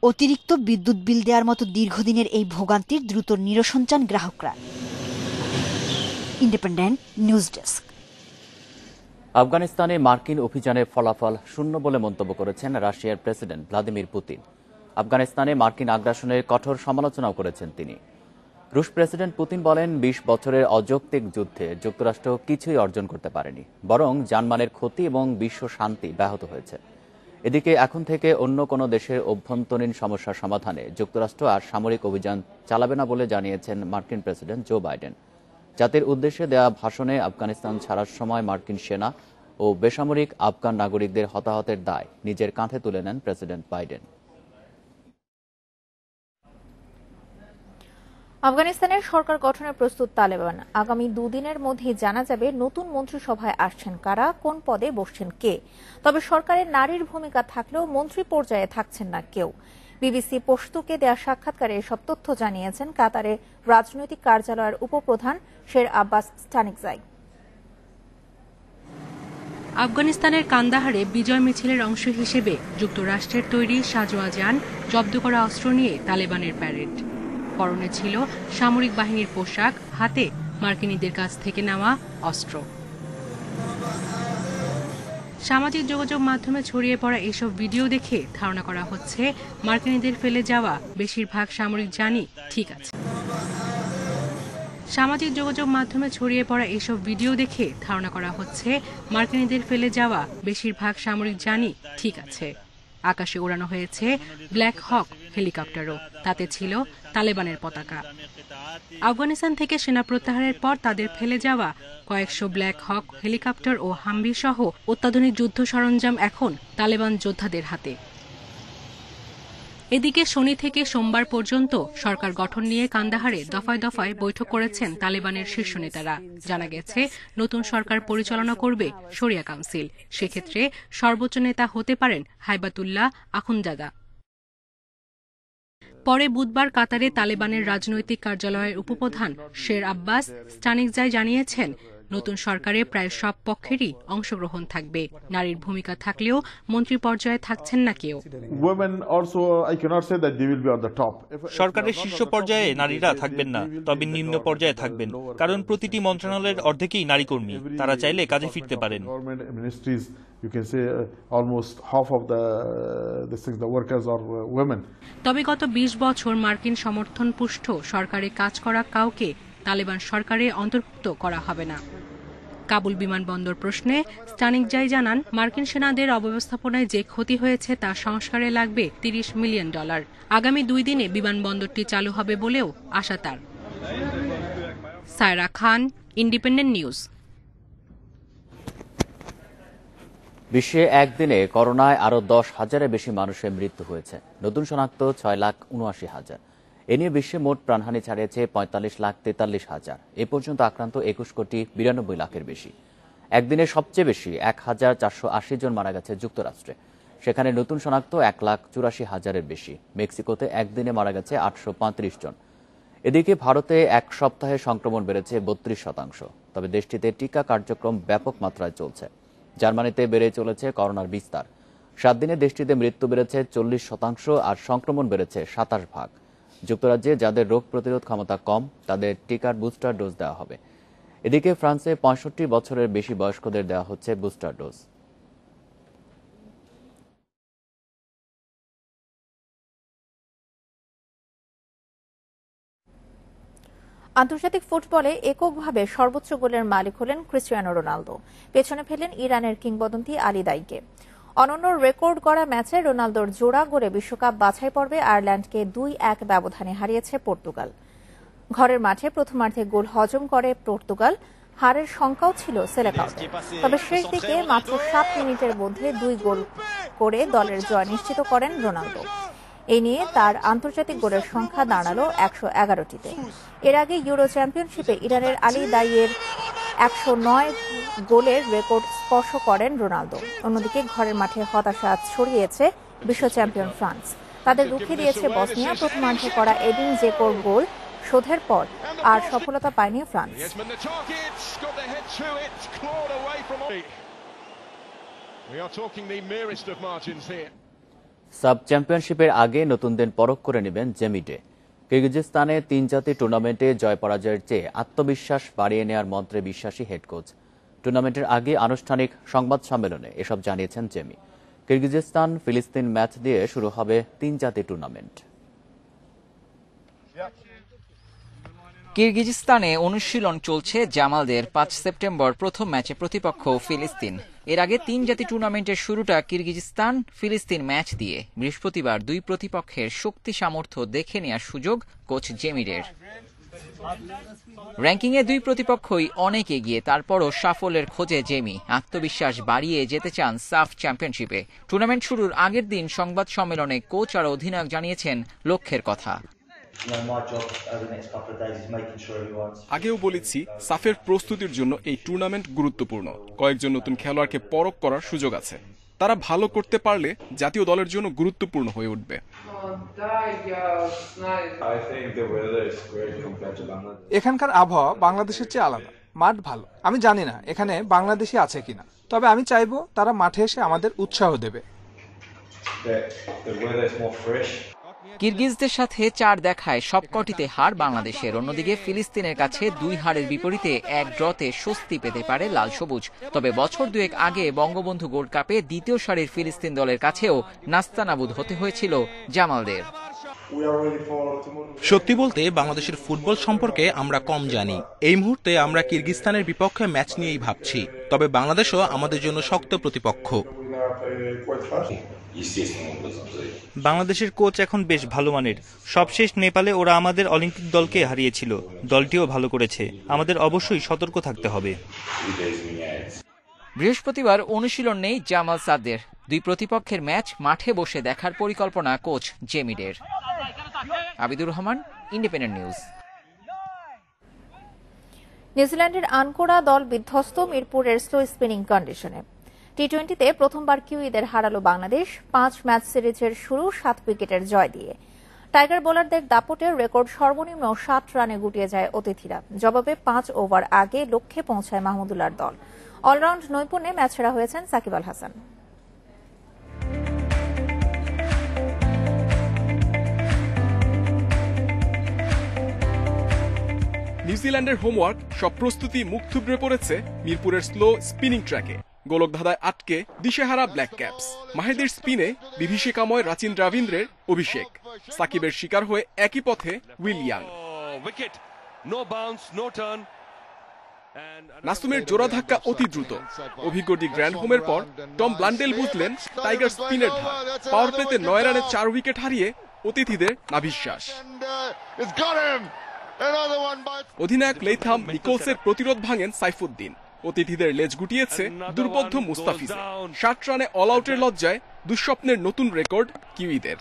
অতিরিক্ত বিদ্যুৎ বিল দেওয়ার মতো দীর্ঘদিনের এই ভোগান্তির দ্রুত নিরসন চান গ্রাহকরা। Independent news desk. আফগানিস্তানে মার্কিন অভিযানের ফলাফল শূন্য বলে মন্তব্য করেছেন রাশিয়ার প্রেসিডেন্ট ভ্লাদিমির পুতিন। আফগানিস্তানে মার্কিন আগ্রাসনের কঠোর সমালোচনাও করেছেন তিনি। রুশ প্রেসিডেন্ট পুতিন বলেন, 20 বছরের অযৌক্তিক যুদ্ধে যুক্তরাষ্ট্র কিছুই অর্জন করতে পারেনি, বরং জানমালের ক্ষতি এবং বিশ্ব শান্তি ব্যাহত হয়েছে। এদিকে এখন থেকে অন্য কোনো দেশের অভ্যন্তরীণ সমস্যার সমাধানে যুক্তরাষ্ট্র আর সামরিক অভিযান চালাবে না বলে জানিয়েছেন মার্কিন প্রেসিডেন্ট জো বাইডেন। জাতির উদ্দেশ্যে দেয়া ভাষণে আফগানিস্তান ছাড়ার সময় মার্কিন সেনা ও বেসামরিক আফগান নাগরিকদের হতাহতের দায় নিজের কাঁধে তুলে নেন প্রেসিডেন্ট বাইডেন। আফগানিস্তানের সরকার গঠনে প্রস্তুত তালেবান। আগামী 2 দিনের মধ্যেই জানা যাবে নতুন মন্ত্রিসভায় আসছেন কারা, কোন পদে বসছেন কে। তবে সরকারের নারীর ভূমিকা থাকলেও মন্ত্রী পর্যায়ে থাকছেন না কেউ। বিবিসি পশতুকে দেয়া সাক্ষাৎকারে এসব তথ্য জানিয়েছেন কাতারের রাজনৈতিক কার্যালয়ের উপপ্রধান শের আব্বাস স্টানিকজাই। আফগানিস্তানের কান্দাহারে বিজয় মিছিলের অংশ হিসেবে যুক্তরাষ্ট্রের তৈরি সাজোয়া যান, জব্দ করা অস্ত্র নিয়ে তালেবানের প্যারেড। পরনে ছিল সামরিক বাহিনীর পোশাক, হাতে মার্কিনীদের কাছ থেকে নেওয়া অস্ত্র। সামাজিক যোগাযোগ মাধ্যমে ছড়িয়ে পড়া এসব ভিডিও দেখে ধারণা করা হচ্ছে মার্কিনীদের ফেলে যাওয়া বেশিরভাগ সামরিক যানই ঠিক আছে। সামাজিক যোগাযোগ মাধ্যমে ছড়িয়ে পড়া এসব ভিডিও দেখে ধারণা করা হচ্ছে মার্কিনীদের ফেলে যাওয়া বেশিরভাগ সামরিক যানই ঠিক আছে। আকাশে ওড়ানো হয়েছে ব্ল্যাক হক হেলিকপ্টারও, তাতে ছিল তালেবানের পতাকা। আফগানিস্তান থেকে সেনা প্রত্যাহারের পর তাদের ফেলে যাওয়া কয়েকশো ব্ল্যাক হক হেলিকপ্টার ও হামভি সহ অত্যাধুনিক যুদ্ধ সরঞ্জাম এখন তালেবান যোদ্ধাদের হাতে। এদিকে শনি থেকে সোমবার পর্যন্ত সরকার গঠন নিয়ে কান্দাহারে দফায় দফায় বৈঠক করেছেন তালেবানের শীর্ষ নেতারা। জানা গেছে নতুন সরকার পরিচালনা করবে শরিয়া কাউন্সিল। সেক্ষেত্রে সর্বোচ্চ নেতা হতে পারেন হাইবাতুল্লাহ আখুনজাদা। পরে বুধবার কাতারে তালেবানের রাজনৈতিক কার্যালয়ের উপপ্রধান শের আব্বাস স্টানিকজাই জানিয়েছেন নতুন সরকারে প্রায় সব পক্ষেরই অংশগ্রহণ থাকবে। নারীর ভূমিকা থাকলেও মন্ত্রী পর্যায়ে থাকছেন না কেউ। সরকারের শীর্ষ পর্যায়ে নারীরা থাকবেন না, তবে নিম্ন পর্যায়ে থাকবেন, কারণ প্রতিটি মন্ত্রণালয়ের অর্ধেকই নারী কর্মী। তারা চাইলে কাজে ফিরতে পারেন। তবে গত ২০ বছর মার্কিন সমর্থন পুষ্ট সরকারে কাজ করা কাউকে তালেবান সরকারে অন্তর্ভুক্ত করা হবে না। কাবুল বিমানবন্দর প্রশ্নে স্টানিকজাই জানান, মার্কিন সেনাদের অব্যবস্থাপনায় যে ক্ষতি হয়েছে তা সংস্কারে লাগবে $30 মিলিয়ন। আগামী 2 দিনে বিমানবন্দরটি চালু হবে বলেও আশা তার। সায়রা খান, ইন্ডিপেন্ডেন্ট নিউজ। বিশ্বে একদিনে করোনায় আরও 10,000-এর বেশি মানুষের মৃত্যু হয়েছে। নতুন শনাক্ত 6,79,000। এ নিয়ে বিশ্বে মোট প্রাণহানি ছাড়িয়েছে 45,43,000। এ পর্যন্ত আক্রান্ত 21,92,00,000-এর বেশি। একদিনে সবচেয়ে বেশি 1,480 জন মারা গেছে যুক্তরাষ্ট্রে। সেখানে নতুন শনাক্ত 1,84,000-এর বেশি। মেক্সিকোতে একদিনে মারা গেছে 835 জন। এদিকে ভারতে এক সপ্তাহে সংক্রমণ বেড়েছে 32%। তবে দেশটিতে টিকা কার্যক্রম ব্যাপক মাত্রায় চলছে। জার্মানিতে বেড়ে চলেছে করোনার বিস্তার। 7 দিনে দেশটিতে মৃত্যু বেড়েছে 40% আর সংক্রমণ বেড়েছে 27%। যুক্তরাজ্যে যাদের রোগ প্রতিরোধ ক্ষমতা কম তাদের টিকার বুস্টার ডোজ দেওয়া হবে। এদিকে ফ্রান্সে 65 বছরের বেশি বয়স্কদের দেওয়া হচ্ছে বুস্টার ডোজ। আন্তর্জাতিক ফুটবলে এককভাবে সর্বোচ্চ গোলের মালিক হলেন ক্রিস্টিয়ানো রোনালদো। পেছনে ফেলেন ইরানের কিংবদন্তি আলী দাইকে। অনন্য রেকর্ড গড়া ম্যাচে রোনালদোর জোড়া গোলে বিশ্বকাপ বাছাই পর্বে আয়ারল্যান্ডকে 2-1 ব্যবধানে হারিয়েছে পর্তুগাল। ঘরের মাঠে প্রথমার্ধে গোল হজম করে পর্তুগাল। হারের শঙ্কাও ছিল সেলেকাওতে। তবে শেষ দিকে মাত্র 7 মিনিটের মধ্যে 2 গোল করে দলের জয় নিশ্চিত করেন রোনালদো। এ নিয়ে তার আন্তর্জাতিক গোলের সংখ্যা দাঁড়ালো 111টিতে। এর আগে ইউরো চ্যাম্পিয়নশিপে ইরানের আলী দাইয়ের 109 গোলের রেকর্ড স্পর্শ করেন রোনালদো। অন্যদিকে ঘরের মাঠে হতাশা ছড়িয়েছে বিশ্ব চ্যাম্পিয়ন ফ্রান্স। তাদের রুখে দিয়েছে বসনিয়া। প্রথমার্ধে করা এডিন জেকোর গোল শোধের পর আর সফলতা পায়নি ফ্রান্স। সাব চ্যাম্পিয়নশিপের আগে নতুনদের পরখ করে নেবেন জেমি ডে। কিরগিজস্তানে 3 জাতি টুর্নামেন্টে জয় পরাজয়ের চেয়ে আত্মবিশ্বাস বাড়িয়ে নেওয়ার মন্ত্রে বিশ্বাসী হেড কোচ। টুর্নামেন্টের আগে আনুষ্ঠানিক সংবাদ সম্মেলনে এসব জানিয়েছেন জেমি। কিরগিজস্তান ফিলিস্তিন ম্যাচ দিয়ে শুরু হবে 3 জাতি টুর্নামেন্ট। কিরগিজস্তানে অনুশীলন চলছে জামালদের। 5 সেপ্টেম্বর প্রথম ম্যাচে প্রতিপক্ষ ফিলিস্তিন। এর আগে 3 জাতি টুর্নামেন্টের শুরুটা কিরগিজস্তান ফিলিস্তিন ম্যাচ দিয়ে। বৃহস্পতিবার 2 প্রতিপক্ষের শক্তি সামর্থ্য দেখে নেওয়ার সুযোগ কোচ জেমিডের। র্যাঙ্কিংয়ে 2 প্রতিপক্ষই অনেক এগিয়ে, তারপরও সাফল্যের খোঁজে জেমি। আত্মবিশ্বাস বাড়িয়ে যেতে চান সাফ চ্যাম্পিয়নশিপে। টুর্নামেন্ট শুরুর আগের দিন সংবাদ সম্মেলনে কোচ আর অধিনায়ক জানিয়েছেন লক্ষ্যের কথা। আগেও বলেছি, সাফের প্রস্তুতির জন্য এই টুর্নামেন্ট গুরুত্বপূর্ণ। কয়েকজন নতুন খেলোয়াড়কে পরখ করার সুযোগ আছে। তারা ভালো করতে পারলে জাতীয় দলের জন্য গুরুত্বপূর্ণ হয়ে উঠবে। এখানকার আবহাওয়া বাংলাদেশের চেয়ে আলাদা। মাঠ ভালো। আমি জানি না এখানে বাংলাদেশি আছে কিনা, তবে আমি চাইবো তারা মাঠে এসে আমাদের উৎসাহ দেবে। কিরগিজদের সাথে 4 দেখায় সবকটিতে হার বাংলাদেশের। অন্যদিকে ফিলিস্তিনের কাছে 2 হারের বিপরীতে 1 ড্রতে স্বস্তি পেতে পারে লাল সবুজ। তবে বছর 2 আগে বঙ্গবন্ধু গোল্ড কাপে দ্বিতীয় সারির ফিলিস্তিন দলের কাছেও নাস্তানাবুদ হতে হয়েছিল জামালদের। সত্যি বলতে বাংলাদেশের ফুটবল সম্পর্কে আমরা কম জানি। এই মুহূর্তে আমরা কিরগিজস্তানের বিপক্ষে ম্যাচ নিয়েই ভাবছি। তবে বাংলাদেশও আমাদের জন্য শক্ত প্রতিপক্ষ। বাংলাদেশের কোচ এখন বেশ ভালো মানের। সবশেষ নেপালে ওরা আমাদের অলিম্পিক দলকে হারিয়েছিল। দলটিও ভালো করেছে। আমাদের অবশ্যই সতর্ক থাকতে হবে। বৃহস্পতিবার অনুশীলন নেই জামাল সাদের। দুই প্রতিপক্ষের ম্যাচ মাঠে বসে দেখার পরিকল্পনা কোচ জেমিডের। Abidur Rahman, independent news. নিউজিল্যান্ডের আনকোরা দল বিধ্বস্ত মিরপুরের স্লো স্পিনিং কন্ডিশনে। টি-20তে প্রথমবার কিউইদের হারালো বাংলাদেশ 5 ম্যাচ সিরিজের শুরু 7 উইকেটের জয় দিয়ে। টাইগার বোলারদের দাপটে রেকর্ড সর্বনিম্ন 7 রানে গুটিয়ে যায় অতিথিরা। জবাবে 5 ওভার আগে লক্ষ্যে পৌঁছায় মাহমুদুল্লাহর দল। অলরাউন্ড নৈপুণ্যে ম্যাচ সেরা হয়েছেন সাকিব আল হাসান। নিউজিল্যান্ডের হোমওয়ার্ক সব প্রস্তুতি মুখ থুবড়ে পড়েছে মিরপুরের স্লো স্পিনিং ট্র্যাকে। গোলকধাঁধায় আটকে দিশেহারা ব্ল্যাক ক্যাপস। মাহেদির স্পিনে বিভীষিকাময় রাচিন দ্রাবিন্দ্রের অভিষেক। সাকিবের শিকার হয়ে একই পথে উইল ইয়াং। নাসুমের জোড়া ধাক্কা অতি দ্রুত। অভিজ্ঞ ডি গ্র্যান্ড হোমের পর টম ব্লান্ডেল বুঝলেন টাইগার স্পিনের ধার। পাওয়ার প্লেতে 9 রানে 4 উইকেট হারিয়ে অতিথিদের নাভিশ্বাস। অধিনায়ক লেইথাম নিকোলসের প্রতিরোধ ভাঙেন সাইফুদ্দিন। অতিথিদের লেজ গুটিয়েছে দুর্বোধ্য মুস্তাফিজে। 60 রানে অল আউটের লজ্জায় দুঃস্বপ্নের নতুন রেকর্ড কিউইদের।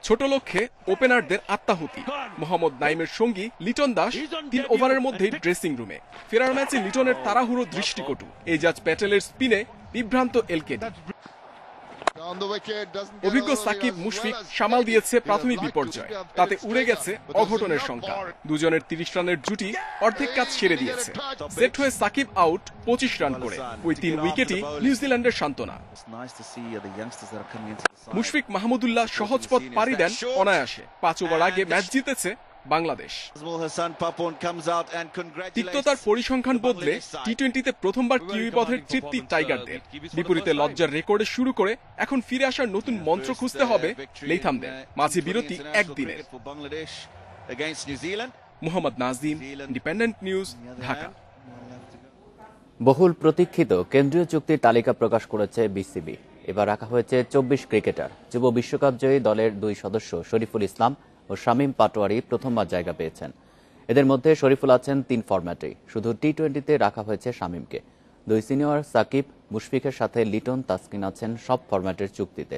ছোট লক্ষ্যে ওপেনারদের আত্মাহুতি। মোহাম্মদ নাইমের সঙ্গী লিটন দাস 3 ওভারের মধ্যেই ড্রেসিং রুমে। ফেরার ম্যাচে লিটনের তাড়াহুড়ো দৃষ্টিকটু। এজাজ প্যাটেলের স্পিনে বিভ্রান্ত এলকেডি। অভিজ্ঞ সাকিব মুশফিক সামাল দিয়েছে প্রাথমিক বিপর্যয়। তাতে উড়ে গেছে অঘটনের সংখ্যা। দুজনের 30 রানের জুটি অর্ধেক কাজ সেরে দিয়েছে। সেট হয়ে সাকিব আউট 25 রান করে। ওই 3 উইকেটই নিউজিল্যান্ডের সান্ত্বনা। মুশফিক মাহমুদুল্লাহ সহজ পথ পাড়ি দেন অনায়াসে। 5 ওভার আগে ম্যাচ জিতেছে বাংলাদেশ। তিক্ততার পরিসংখ্যান বদলে টি-20তে প্রথমবার কিউই পথের তৃপ্তি টাইগারদের। বিপরীতে লজ্জার রেকর্ডে শুরু করে এখন ফিরে আসার নতুন মন্ত্র খুঁজতে হবে লেইথামদের। মাঝে বিরতি একদিনের। Mohammad নাজদিন, independent news, Dhaka. বহুল প্রতীক্ষিত কেন্দ্রীয় চুক্তির তালিকা প্রকাশ করেছে বিসিবি। এবার রাখা হয়েছে 24 ক্রিকেটার। যুব বিশ্বকাপ জয়ী দলের 2 সদস্য শরীফুল ইসলাম ও শামীম পাটোয়ারি প্রথমবার জায়গা পেয়েছেন। এদের মধ্যে শরীফুল আছেন 3 ফরম্যাটেই। শুধু টি-20তে রাখা হয়েছে শামীমকে। 2 সিনিয়র সাকিব মুশফিকের সাথে লিটন তাসকিন আছেন সব ফরম্যাটের চুক্তিতে।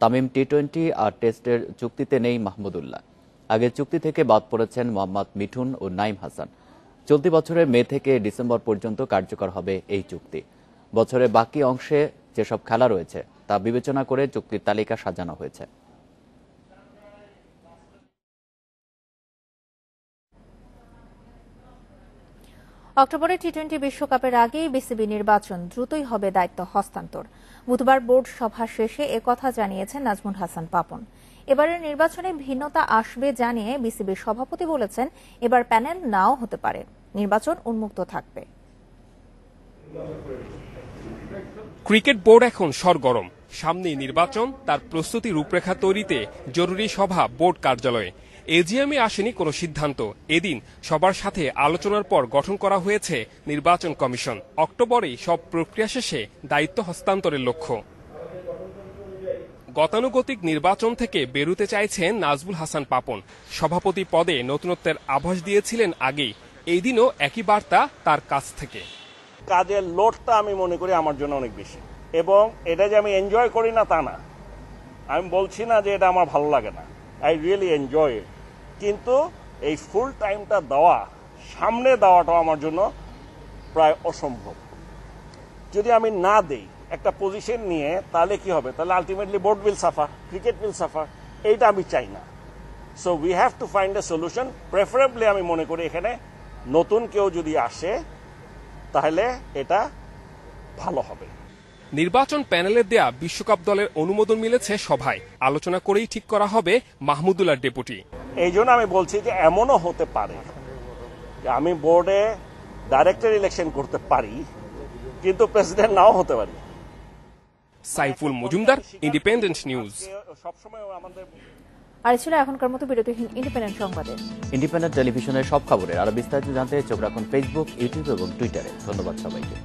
তামিম টি-20 আর টেস্টের চুক্তিতে নেই মাহমুদুল্লাহ। আগের চুক্তি থেকে বাদ পড়েছেন মোহাম্মদ মিঠুন ও নাইম হাসান। চলতি বছরের মে থেকে ডিসেম্বর পর্যন্ত কার্যকর হবে এই চুক্তি। বছরের বাকি অংশে যেসব খেলা রয়েছে তা বিবেচনা করে চুক্তির তালিকা সাজানো হয়েছে। অক্টোবরে টি-20 বিশ্বকাপের আগেই বিসিবি নির্বাচন দ্রুতই হবে দায়িত্ব হস্তান্তর। বুধবার বোর্ড সভা শেষে একথা জানিয়েছেন নাজমুল হাসান পাপন। এবারের নির্বাচনে ভিন্নতা আসবে জানিয়ে বিসিবির সভাপতি বলেছেন, এবার প্যানেল নাও হতে পারে, নির্বাচন উন্মুক্ত থাকবে। ক্রিকেট বোর্ড এখন সরগরম। সামনেই নির্বাচন, তার প্রস্তুতি রূপরেখা তৈরিতে জরুরি সভা বোর্ড কার্যালয়ে। এজিএমে আসেনি কোনো সিদ্ধান্ত। এদিন সবার সাথে আলোচনার পর গঠন করা হয়েছে নির্বাচন কমিশন। অক্টোবরেই সব প্রক্রিয়া শেষে দায়িত্ব হস্তান্তরের লক্ষ্য। গতানুগতিক নির্বাচন থেকে বেরুতে চাইছেন নাজমুল হাসান পাপন। সভাপতি পদে নতুনত্বের আভাস দিয়েছিলেন আগেই। এই দিনও একই বার্তা তার কাছ থেকে। কাজের লোডটা আমি মনে করি আমার জন্য অনেক বেশি, এবং এটা যে আমি এনজয় করি না তা না। আমি বলছি না যে এটা আমার ভালো লাগে না, আই রিয়েলি এনজয় ইট। কিন্তু এই ফুল টাইমটা সামনে দেওয়াটাও আমার জন্য প্রায় অসম্ভব। যদি আমি না দেই একটা পজিশন নিয়ে, তাহলে কি হবে? তাহলে ultimately board will suffer, cricket will suffer. এইটা আমি চাই না। So we have to find a solution. Preferably আমি মনে করি এখানে নতুন কেউ যদি আসে তাহলে এটা ভালো হবে। নির্বাচন প্যানেলের দেয়া বিশ্বকাপ দলের অনুমোদন মিলেছে সভায়। আলোচনা করেই ঠিক করা হবে মাহমুদুল্লাহর ডেপুটি। এই জন্য আমি বলছি যে এমনও হতে পারে যে আমি বোর্ডে ডাইরেক্টর ইলেকশন করতে পারি, কিন্তু প্রেসিডেন্ট নাও হতে পারি। Saiful Majumdar, independent news. আর ছিল এখনকার মতো বিরতিহীন ইন্ডিপেন্ডেন্ট সংবাদে। ইন্ডিপেন্ডেন্ট টেলিভিশনের সব খবরের আরো বিস্তারিত জানতে চোখ রাখুন ফেসবুক, ইউটিউব এবং টুইটারে। ধন্যবাদ সবাইকে।